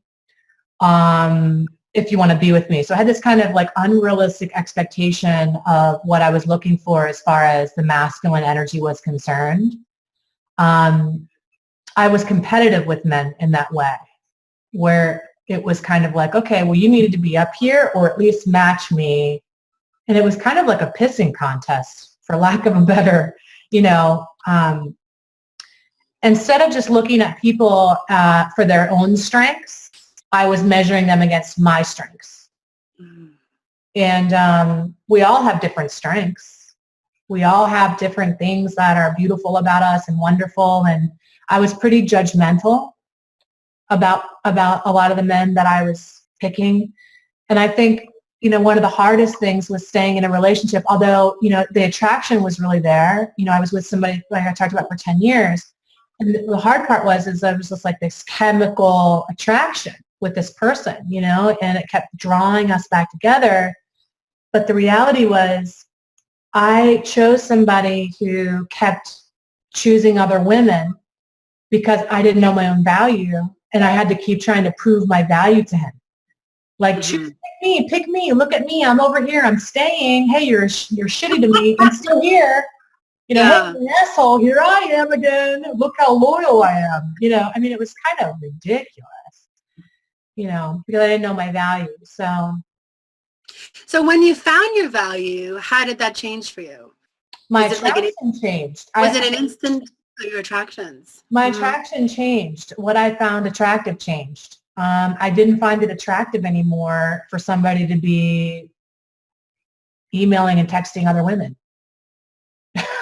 if you want to be with me. So I had this kind of like unrealistic expectation of what I was looking for as far as the masculine energy was concerned. I was competitive with men in that way, where it was kind of like, okay, well, you needed to be up here or at least match me. And it was kind of like a pissing contest, for lack of a better, instead of just looking at people for their own strengths, I was measuring them against my strengths. And we all have different strengths. We all have different things that are beautiful about us and wonderful. And I was pretty judgmental about a lot of the men that I was picking. And I think, one of the hardest things was staying in a relationship, although, the attraction was really there. I was with somebody, like I talked about, for 10 years. And the hard part was I was just like this chemical attraction with this person, and it kept drawing us back together. But the reality was I chose somebody who kept choosing other women because I didn't know my own value. And I had to keep trying to prove my value to him. Like, pick me, look at me, I'm over here, I'm staying. Hey, you're shitty to me, I'm still here. You know, hey, an asshole, here I am again. Look how loyal I am. You know, I mean, it was kind of ridiculous, you know, because I didn't know my value. So when you found your value, how did that change for you? My attraction changed. Was it an instant, your attractions? My attraction changed. What I found attractive changed. I didn't find it attractive anymore for somebody to be emailing and texting other women.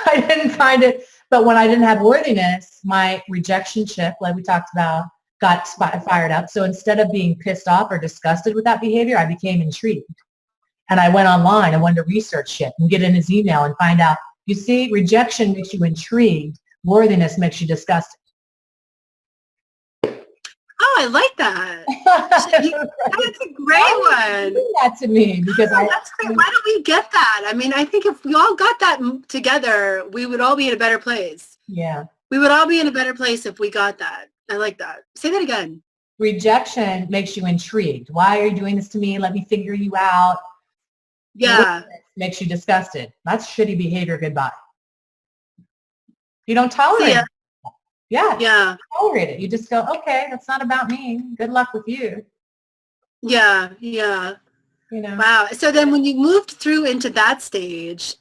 I didn't find it, but when I didn't have worthiness, my rejection chip, like we talked about, got fired up. So instead of being pissed off or disgusted with that behavior, I became intrigued. And I went online and wanted to research shit and get in his email and find out, you see, rejection makes you intrigued. Worthiness makes you disgusted. Oh, I like that. That's a great one. Do that to me because that's great. Why don't we get that? I mean, I think if we all got that together, we would all be in a better place. Yeah. We would all be in a better place if we got that. I like that. Say that again. Rejection makes you intrigued. Why are you doing this to me? Let me figure you out. Yeah. Makes you disgusted. That's shitty behavior. Goodbye. You don't tolerate it. Yeah. Yeah. Tolerate it. You just go, okay, that's not about me. Good luck with you. Yeah. Yeah. You know. Wow. So then when you moved through into that stage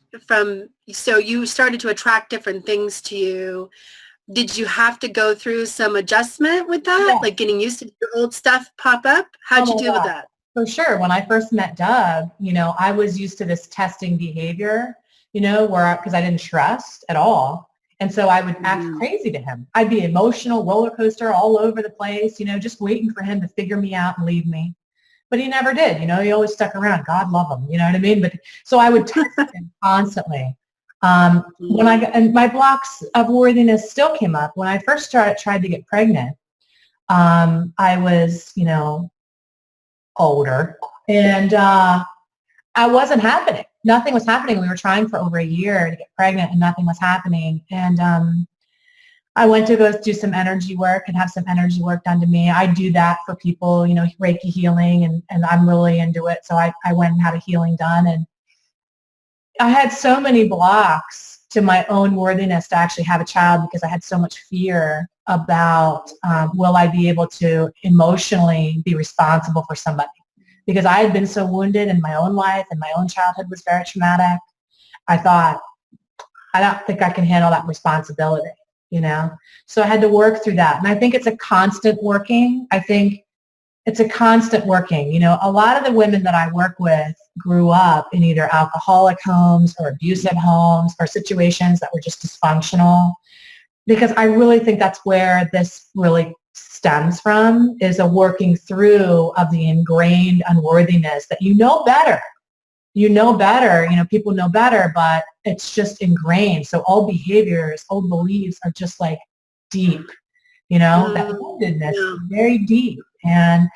so you started to attract different things to you. Did you have to go through some adjustment with that? Yeah. Like getting used to your old stuff pop up? How'd you deal with that? For sure. When I first met Doug, you know, I was used to this testing behavior, you know, because I didn't trust at all. And so I would act crazy to him. I'd be emotional, roller coaster all over the place, you know, just waiting for him to figure me out and leave me. But he never did, you know, he always stuck around. God love him, you know what I mean? But so I would test him constantly. And my blocks of worthiness still came up. When I first tried to get pregnant, I was, you know, older and I wasn't happening. Nothing was happening. We were trying for over a year to get pregnant and nothing was happening. And I went to go do some energy work and have some energy work done to me. I do that for people, you know, Reiki healing, and I'm really into it. So I went and had a healing done. And I had so many blocks to my own worthiness to actually have a child because I had so much fear about will I be able to emotionally be responsible for somebody? Because I had been so wounded in my own life and my own childhood was very traumatic. I thought, I don't think I can handle that responsibility, you know? So I had to work through that. And I think it's a constant working. I think it's a constant working. You know, a lot of the women that I work with grew up in either alcoholic homes or abusive homes or situations that were just dysfunctional. Because I really think that's where this really stems from, is a working through of the ingrained unworthiness that you know better. You know better, you know, people know better, but it's just ingrained. So old behaviors, old beliefs are just like deep, you know, that woundedness is very deep. And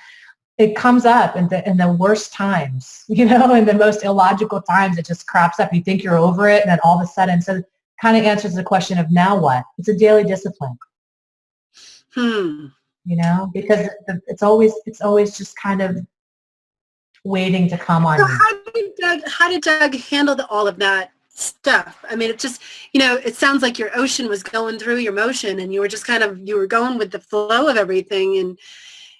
it comes up in the worst times, you know, in the most illogical times. It just crops up. You think you're over it, and then all of a sudden, so it kind of answers the question of now what? It's a daily discipline. You know, because it's always just kind of waiting to come on. So how did Doug handle all of that stuff? I mean, it just, you know, it sounds like your ocean was going through your motion and you were just you were going with the flow of everything, and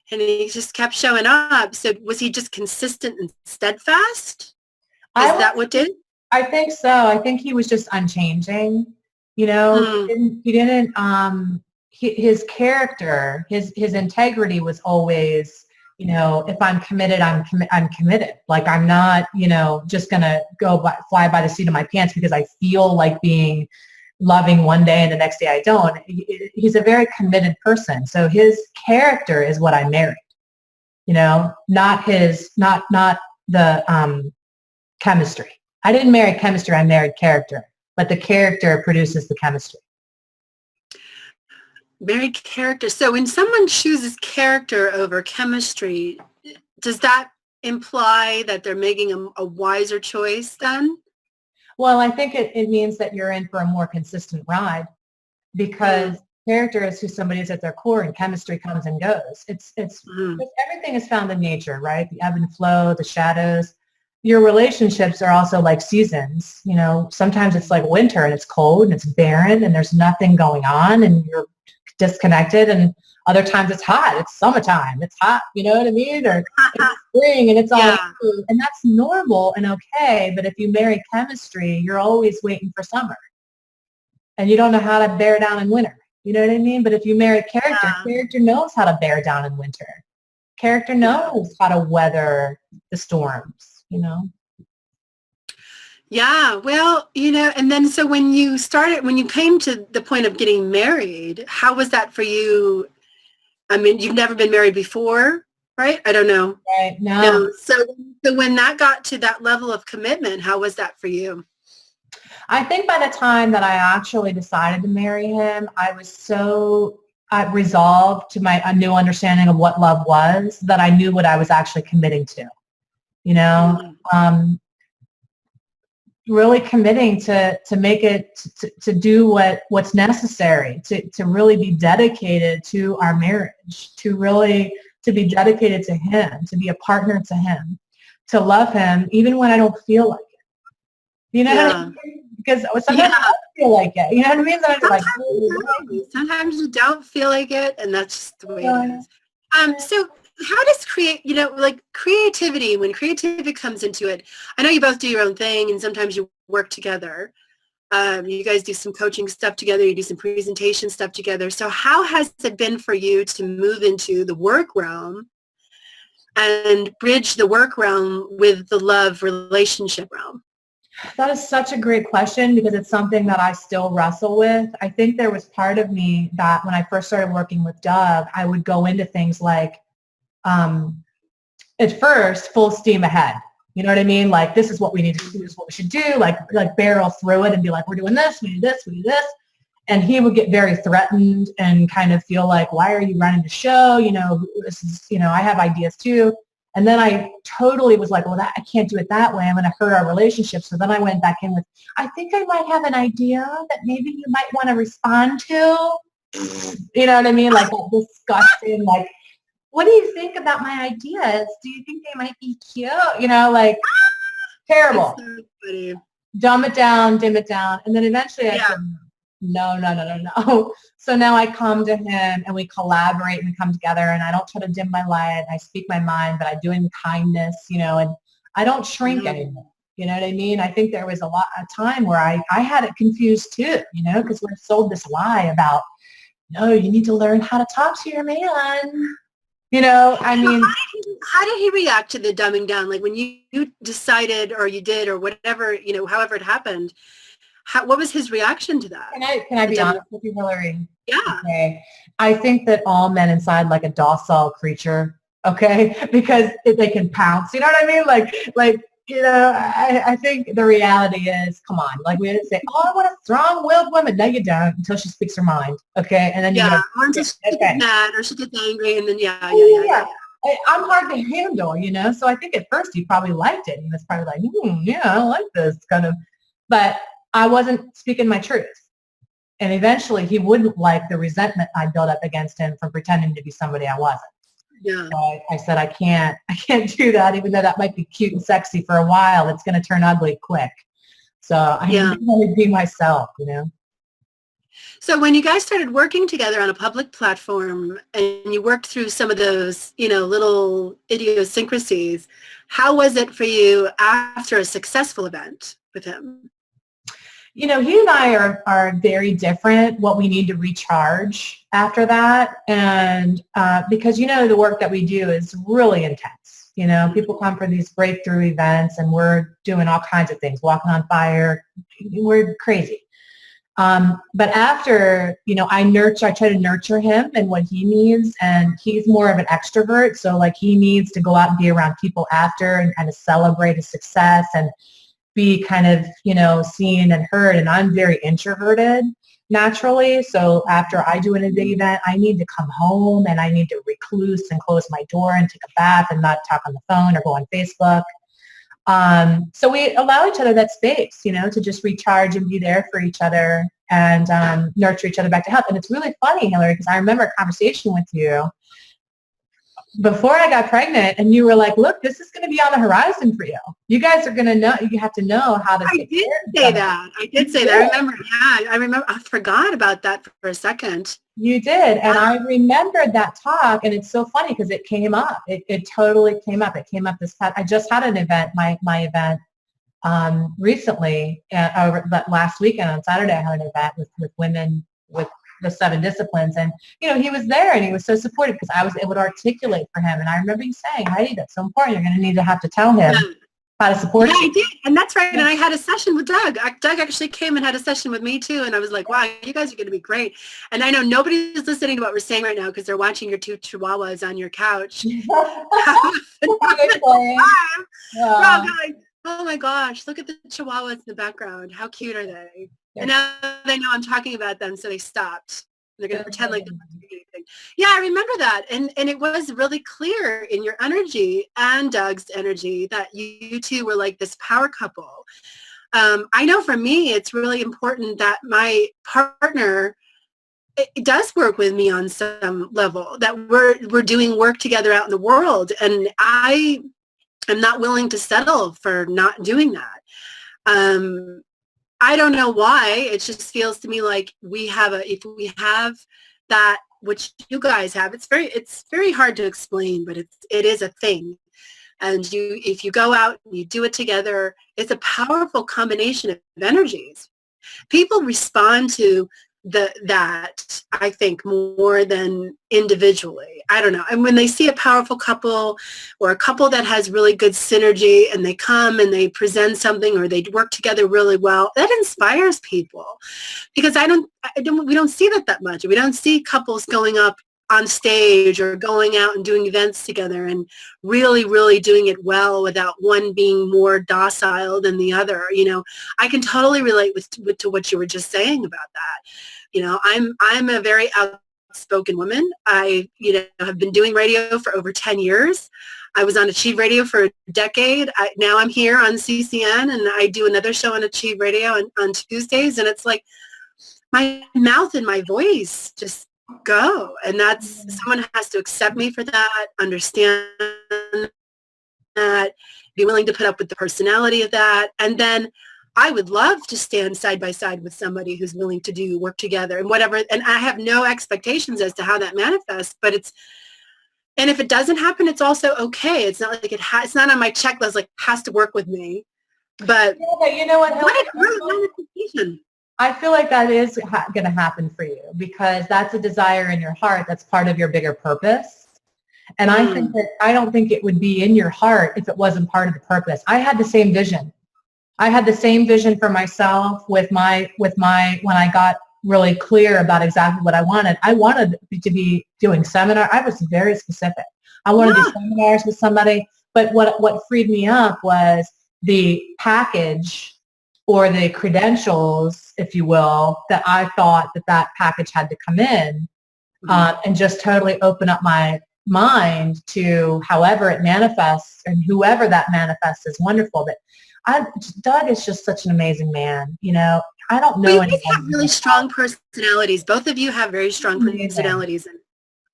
he just kept showing up. So was he just consistent and steadfast? Is that what did? I think so. I think he was just unchanging. You know, he didn't his character, his integrity was always, you know, if I'm committed, I'm committed. Like I'm not, you know, just going to fly by the seat of my pants because I feel like being loving one day and the next day I don't. He's a very committed person. So his character is what I married, you know, not the chemistry. I didn't marry chemistry, I married character, but the character produces the chemistry. Married character. So when someone chooses character over chemistry, does that imply that they're making a wiser choice then? Well, I think it means that you're in for a more consistent ride, because character is who somebody is at their core, and chemistry comes and goes. It's everything is found in nature, right? The ebb and flow, the shadows. your relationships are also like seasons. You know, sometimes it's like winter and it's cold and it's barren and there's nothing going on and you're disconnected, and other times it's hot. It's summertime. It's hot. You know what I mean? Or it's spring and it's all, Yeah. and that's normal and okay. But if you marry chemistry, you're always waiting for summer, and you don't know how to bear down in winter. You know what I mean? But if you marry character, character knows how to bear down in winter. Character knows how to weather the storms, you know? Yeah, well, you know, and then so when you came to the point of getting married, how was that for you? I mean, you've never been married before, right? I don't know. Right. No. No. So when that got to that level of commitment, how was that for you? I think by the time that I actually decided to marry him, I was so resolved to a new understanding of what love was that I knew what I was actually committing to, you know? Really committing to make it, to do what's necessary, to really be dedicated to our marriage, to be dedicated to him, to be a partner to him, to love him even when I don't feel like it. You know what I mean? Because sometimes I don't feel like it. You know what I mean? Sometimes you don't feel like it, and that's just the way it is. So how does creativity, when creativity comes into it, I know you both do your own thing and sometimes you work together. You guys do some coaching stuff together, you do some presentation stuff together. So how has it been for you to move into the work realm and bridge the work realm with the love relationship realm? That is such a great question because it's something that I still wrestle with. I think there was part of me that when I first started working with Doug, I would go into things like, at first, full steam ahead. You know what I mean? Like, this is what we need to do, this is what we should do. Like barrel through it and be like, we're doing this, we do this, we do this. And he would get very threatened and kind of feel like, why are you running the show? You know, this is, you know, I have ideas too. And then I totally was like, well, I can't do it that way. I'm going to hurt our relationship. So then I went back in with, I think I might have an idea that maybe you might want to respond to. You know what I mean? Like that disgusting, like, what do you think about my ideas? Do you think they might be cute? You know, like terrible. So funny. Dumb it down, dim it down. And then eventually I said, no. So now I come to him and we collaborate and we come together, and I don't try to dim my light. I speak my mind, but I do it in kindness, you know, and I don't shrink anymore. You know what I mean? I think there was a time where I had it confused too, you know, because we're sold this lie about, no, you need to learn how to talk to your man. You know, I mean, how did he react to the dumbing down? Like when you decided, or you did, or whatever, you know, however it happened, what was his reaction to that? Can I be honest with you, Hillary? Yeah. Okay. I think that all men inside like a docile creature, okay, because they can pounce. You know what I mean? Like you know, I think the reality is, come on, like we didn't say, oh, I want a strong-willed woman. No, you don't, until she speaks her mind, okay? And then or until she gets mad or she gets angry, and then yeah. I'm hard to handle, you know. So I think at first he probably liked it. He was probably like, yeah, I like this kind of, but I wasn't speaking my truth. And eventually he wouldn't like the resentment I built up against him from pretending to be somebody I wasn't. Yeah. So I said, I can't do that, even though that might be cute and sexy for a while. It's going to turn ugly quick. So I need to only be myself, you know. So when you guys started working together on a public platform and you worked through some of those, you know, little idiosyncrasies, how was it for you after a successful event with him? You know, he and I are very different, what we need to recharge after that. And because, you know, the work that we do is really intense. You know, people come for these breakthrough events and we're doing all kinds of things, walking on fire. We're crazy. But after, you know, I try to nurture him and what he needs. And he's more of an extrovert. So like he needs to go out and be around people after and kind of celebrate his success and be kind of, you know, seen and heard. And I'm very introverted naturally. So after I do a big event, I need to come home and I need to recluse and close my door and take a bath and not talk on the phone or go on Facebook. So we allow each other that space, you know, to just recharge and be there for each other and nurture each other back to health. And it's really funny, Hillary, because I remember a conversation with you before I got pregnant, and you were like, look, this is going to be on the horizon for you. You guys are going to know, you have to know how to take care of each other. I did say that. I remember. I forgot about that for a second. You did. And I remembered that talk, and it's so funny because it came up. It totally came up. It came up this past, I just had an event, my event recently, over last weekend on Saturday. I had an event with women with the 7 disciplines, and he was there, and he was so supportive because I was able to articulate for him. And I remember you saying, Heidi, that's so important. You're going to need to have to tell him how to support you. I did, and that's right. And I had a session with Doug. Doug actually came and had a session with me too, and I was like, wow, you guys are going to be great. And I know nobody's listening to what we're saying right now because they're watching your 2 chihuahuas on your couch. Oh my gosh, look at the chihuahuas in the background. How cute are they? And now they know I'm talking about them, so they stopped. They're going to pretend like they're not doing anything. Yeah, I remember that. And it was really clear in your energy and Doug's energy that you two were like this power couple. I know for me, it's really important that my partner it does work with me on some level, that we're doing work together out in the world. And I am not willing to settle for not doing that. I don't know why. It just feels to me like if we have that, which you guys have, it's very hard to explain, but it is a thing. And if you go out and you do it together, it's a powerful combination of energies. People respond to that, I think, more than individually. I don't know. And when they see a powerful couple or a couple that has really good synergy and they come and they present something or they work together really well, that inspires people because we don't see that much. We don't see couples going up on stage or going out and doing events together and really, really doing it well without one being more docile than the other. I can totally relate to what you were just saying about that. I'm a very outspoken woman. I, have been doing radio for over 10 years. I was on Achieve Radio for a decade. Now I'm here on CCN, and I do another show on Achieve Radio on Tuesdays, and it's like my mouth and my voice just go, and that's someone has to accept me for that, understand that, be willing to put up with the personality of that, and then I would love to stand side by side with somebody who's willing to do work together and whatever, and I have no expectations as to how that manifests, but and if it doesn't happen, it's also okay. It's not like it's not on my checklist like has to work with me, but you know what manifestation. I feel like that is going to happen for you because that's a desire in your heart that's part of your bigger purpose. And I think that I don't think it would be in your heart if it wasn't part of the purpose. I had the same vision. I had the same vision for myself with my when I got really clear about exactly what I wanted. I wanted to be doing seminars. I was very specific. I wanted to do seminars with somebody, but what freed me up was the package or the credentials, if you will, that I thought that package had to come in and just totally open up my mind to however it manifests and whoever that manifests is wonderful. But Doug is just such an amazing man. I don't know anyone. You have really strong personalities. Both of you have very strong personalities. And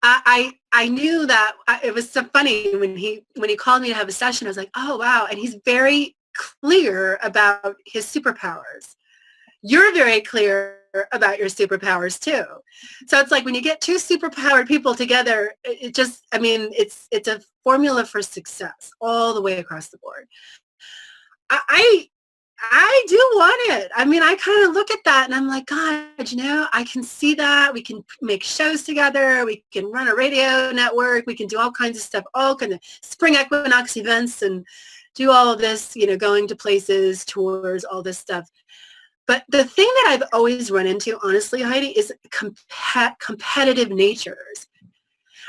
I knew that it was so funny when he called me to have a session. I was like, oh, wow. And he's very clear about his superpowers. You're very clear about your superpowers too. So it's like when you get 2 superpowered people together, it's a formula for success all the way across the board. I do want it. I kind of look at that and I'm like, God, I can see that. We can make shows together. We can run a radio network. We can do all kinds of stuff, all kind of spring equinox events and do all of this, going to places, tours, all this stuff. But the thing that I've always run into, honestly, Heidi, is competitive natures.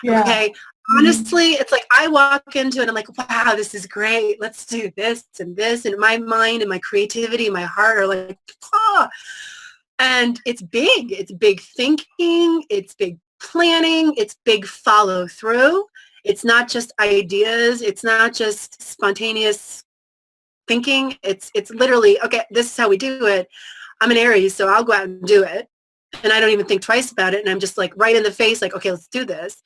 Yeah. Okay. Honestly, it's like I walk into it and I'm like, wow, this is great. Let's do this and this. And my mind and my creativity and my heart are like, and it's big. It's big thinking. It's big planning. It's big follow through. It's not just ideas. It's not just spontaneous thinking. It's literally, okay, this is how we do it. I'm an Aries, so I'll go out and do it. And I don't even think twice about it. And I'm just like right in the face, like, okay, let's do this.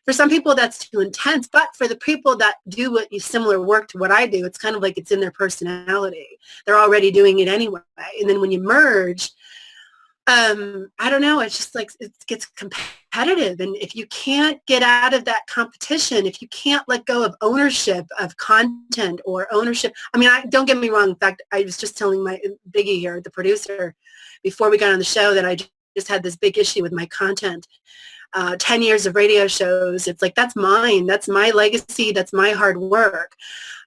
For some people, that's too intense. But for the people that do similar work to what I do, it's kind of like it's in their personality. They're already doing it anyway. And then when you merge, I don't know, it's just like it gets competitive. And if you can't get out of that competition, if you can't let go of ownership of content or ownership, I mean, don't get me wrong. In fact, I was just telling my Biggie here, the producer, before we got on the show that I just had this big issue with my content. 10 years of radio shows. It's like, that's mine. That's my legacy. That's my hard work.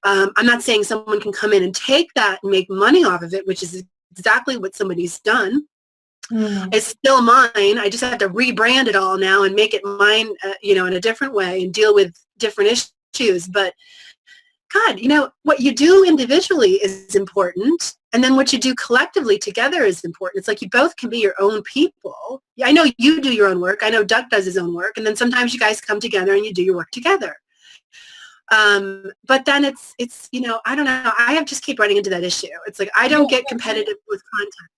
I'm not saying someone can come in and take that and make money off of it, which is exactly what somebody's done. It's still mine. I just have to rebrand it all now and make it mine, in a different way and deal with different issues. But God, what you do individually is important. And then what you do collectively together is important. It's like you both can be your own people. I know you do your own work. I know Doug does his own work. And then sometimes you guys come together and you do your work together. But then it's I don't know. I have just keep running into that issue. It's like I don't get competitive with content.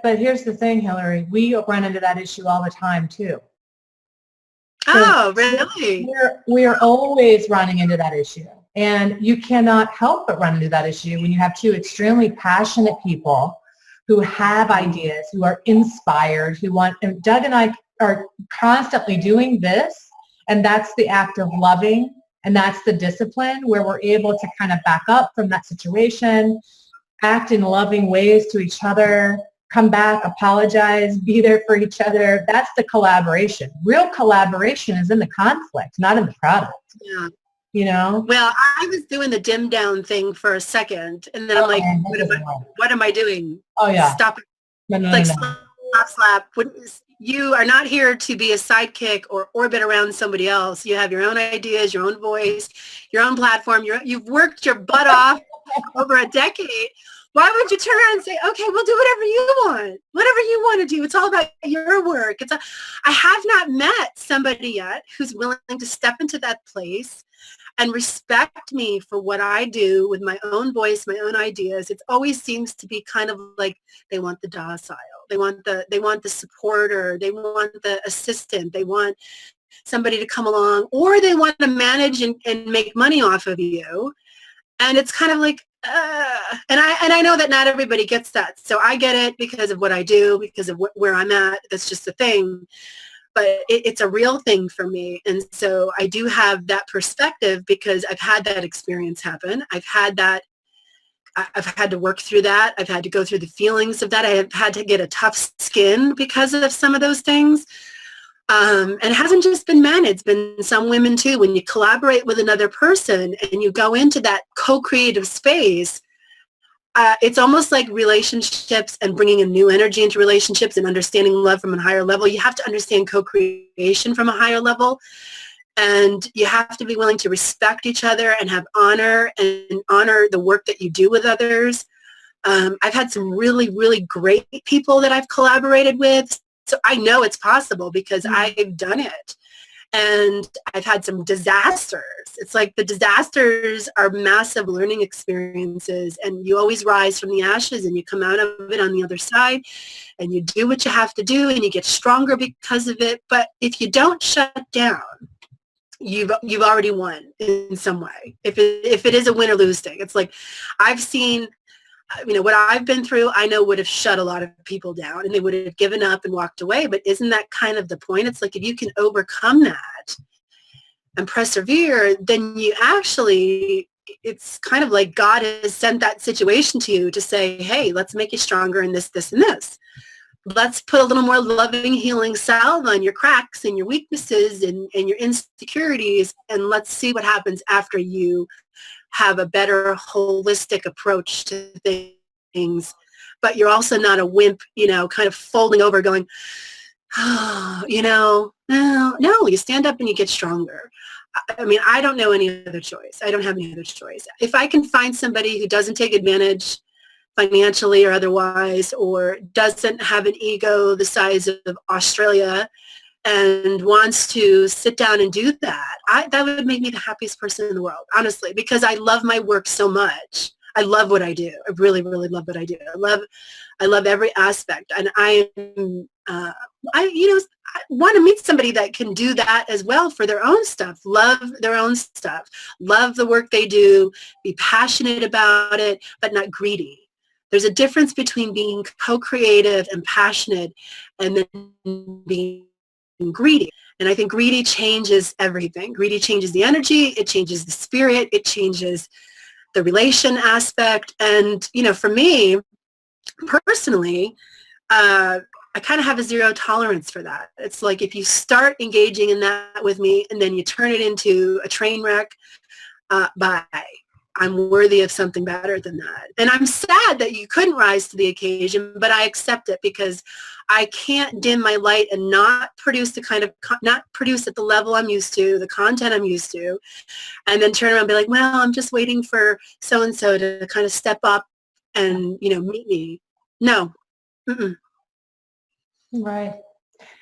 But here's the thing, Hillary. We run into that issue all the time, too. Oh, really? We're always running into that issue. And you cannot help but run into that issue when you have two extremely passionate people who have ideas, who are inspired, and Doug and I are constantly doing this, and that's the act of loving, and that's the discipline where we're able to kind of back up from that situation, act in loving ways to each other, come back, apologize, be there for each other. That's the collaboration. Real collaboration is in the conflict, not in the product. Yeah. Well, I was doing the dim down thing for a second, and then I'm like, what am I doing? Oh, yeah. Stop it. No. Slap. You are not here to be a sidekick or orbit around somebody else. You have your own ideas, your own voice, your own platform. You've worked your butt off over a decade. Why would you turn around and say, okay, we'll do whatever you want to do. It's all about your work. I have not met somebody yet who's willing to step into that place and respect me for what I do with my own voice, my own ideas. It always seems to be kind of like they want the docile. They want the supporter. They want the assistant. They want somebody to come along, or they want to manage and make money off of you. And it's kind of like, and I know that not everybody gets that. So I get it because of what I do, because of where I'm at. That's just the thing. But it's a real thing for me. And so I do have that perspective because I've had that experience happen. I've had to work through that. I've had to go through the feelings of that. I have had to get a tough skin because of some of those things. And it hasn't just been men. It's been some women too. When you collaborate with another person and you go into that co-creative space, it's almost like relationships and bringing a new energy into relationships and understanding love from a higher level. You have to understand co-creation from a higher level. And you have to be willing to respect each other and have honor and honor the work that you do with others. I've had some really, really great people that I've collaborated with. So I know it's possible because I've done it. And I've had some disasters. It's like the disasters are massive learning experiences, and you always rise from the ashes and you come out of it on the other side and you do what you have to do and you get stronger because of it. But if you don't shut down, you've already won in some way. If it is a win or lose thing, it's like I've seen, what I've been through, I know would have shut a lot of people down and they would have given up and walked away. But isn't that kind of the point? It's like if you can overcome that and persevere, then it's kind of like God has sent that situation to you to say, hey, let's make you stronger in this, this, and this. Let's put a little more loving, healing salve on your cracks and your weaknesses and your insecurities, and let's see what happens after you have a better holistic approach to things. But you're also not a wimp, kind of folding over going, no, you stand up and you get stronger. I mean, I don't know any other choice. I don't have any other choice. If I can find somebody who doesn't take advantage financially or otherwise, or doesn't have an ego the size of Australia and wants to sit down and do that, that would make me the happiest person in the world, honestly, because I love my work so much. I love what I do. I really, really love what I do. I love every aspect, and I want to meet somebody that can do that as well for their own stuff, love their own stuff, love the work they do, be passionate about it, but not greedy. There's a difference between being co-creative and passionate and then being greedy. And I think greedy changes everything. Greedy changes the energy, it changes the spirit, it changes the relation aspect. And, for me personally, I kind of have a zero tolerance for that. It's like if you start engaging in that with me and then you turn it into a train wreck, bye. I'm worthy of something better than that. And I'm sad that you couldn't rise to the occasion, but I accept it because I can't dim my light and not produce not produce at the level I'm used to, the content I'm used to, and then turn around and be like, well, I'm just waiting for so-and-so to kind of step up and, meet me. No. Mm-mm. Right.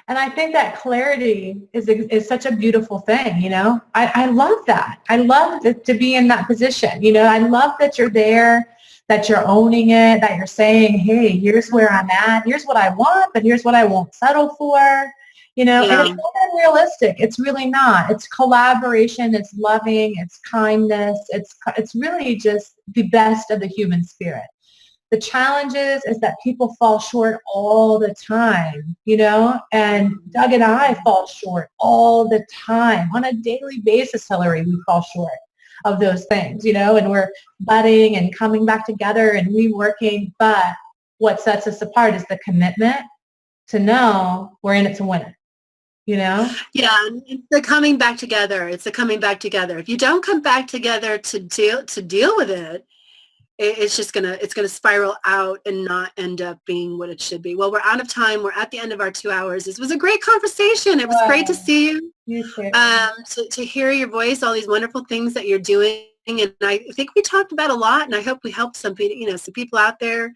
And I think that clarity is such a beautiful thing, I love that. I love to be in that position, I love that you're there, that you're owning it, that you're saying, hey, here's where I'm at, here's what I want, but here's what I won't settle for, and it's not unrealistic. It's really not. It's collaboration, it's loving, it's kindness, it's really just the best of the human spirit. The challenge is that people fall short all the time, and Doug and I fall short all the time. On a daily basis, Hillary, we fall short of those things, and we're budding and coming back together and reworking. But what sets us apart is the commitment to know we're in it to win it, Yeah, it's the coming back together. It's the coming back together. If you don't come back together to deal with it, it's just it's gonna spiral out and not end up being what it should be. Well, we're out of time. We're at the end of our 2 hours. This was a great conversation. It was great to see you. You too. To hear your voice, all these wonderful things that you're doing, and I think we talked about a lot, and I hope we helped some people out there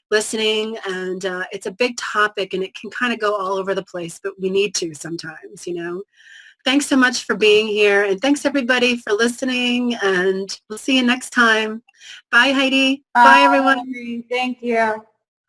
listening. And it's a big topic, and it can kind of go all over the place, but we need to sometimes, Thanks so much for being here, and thanks everybody for listening, and we'll see you next time. Bye, Heidi. Bye, everyone. Thank you.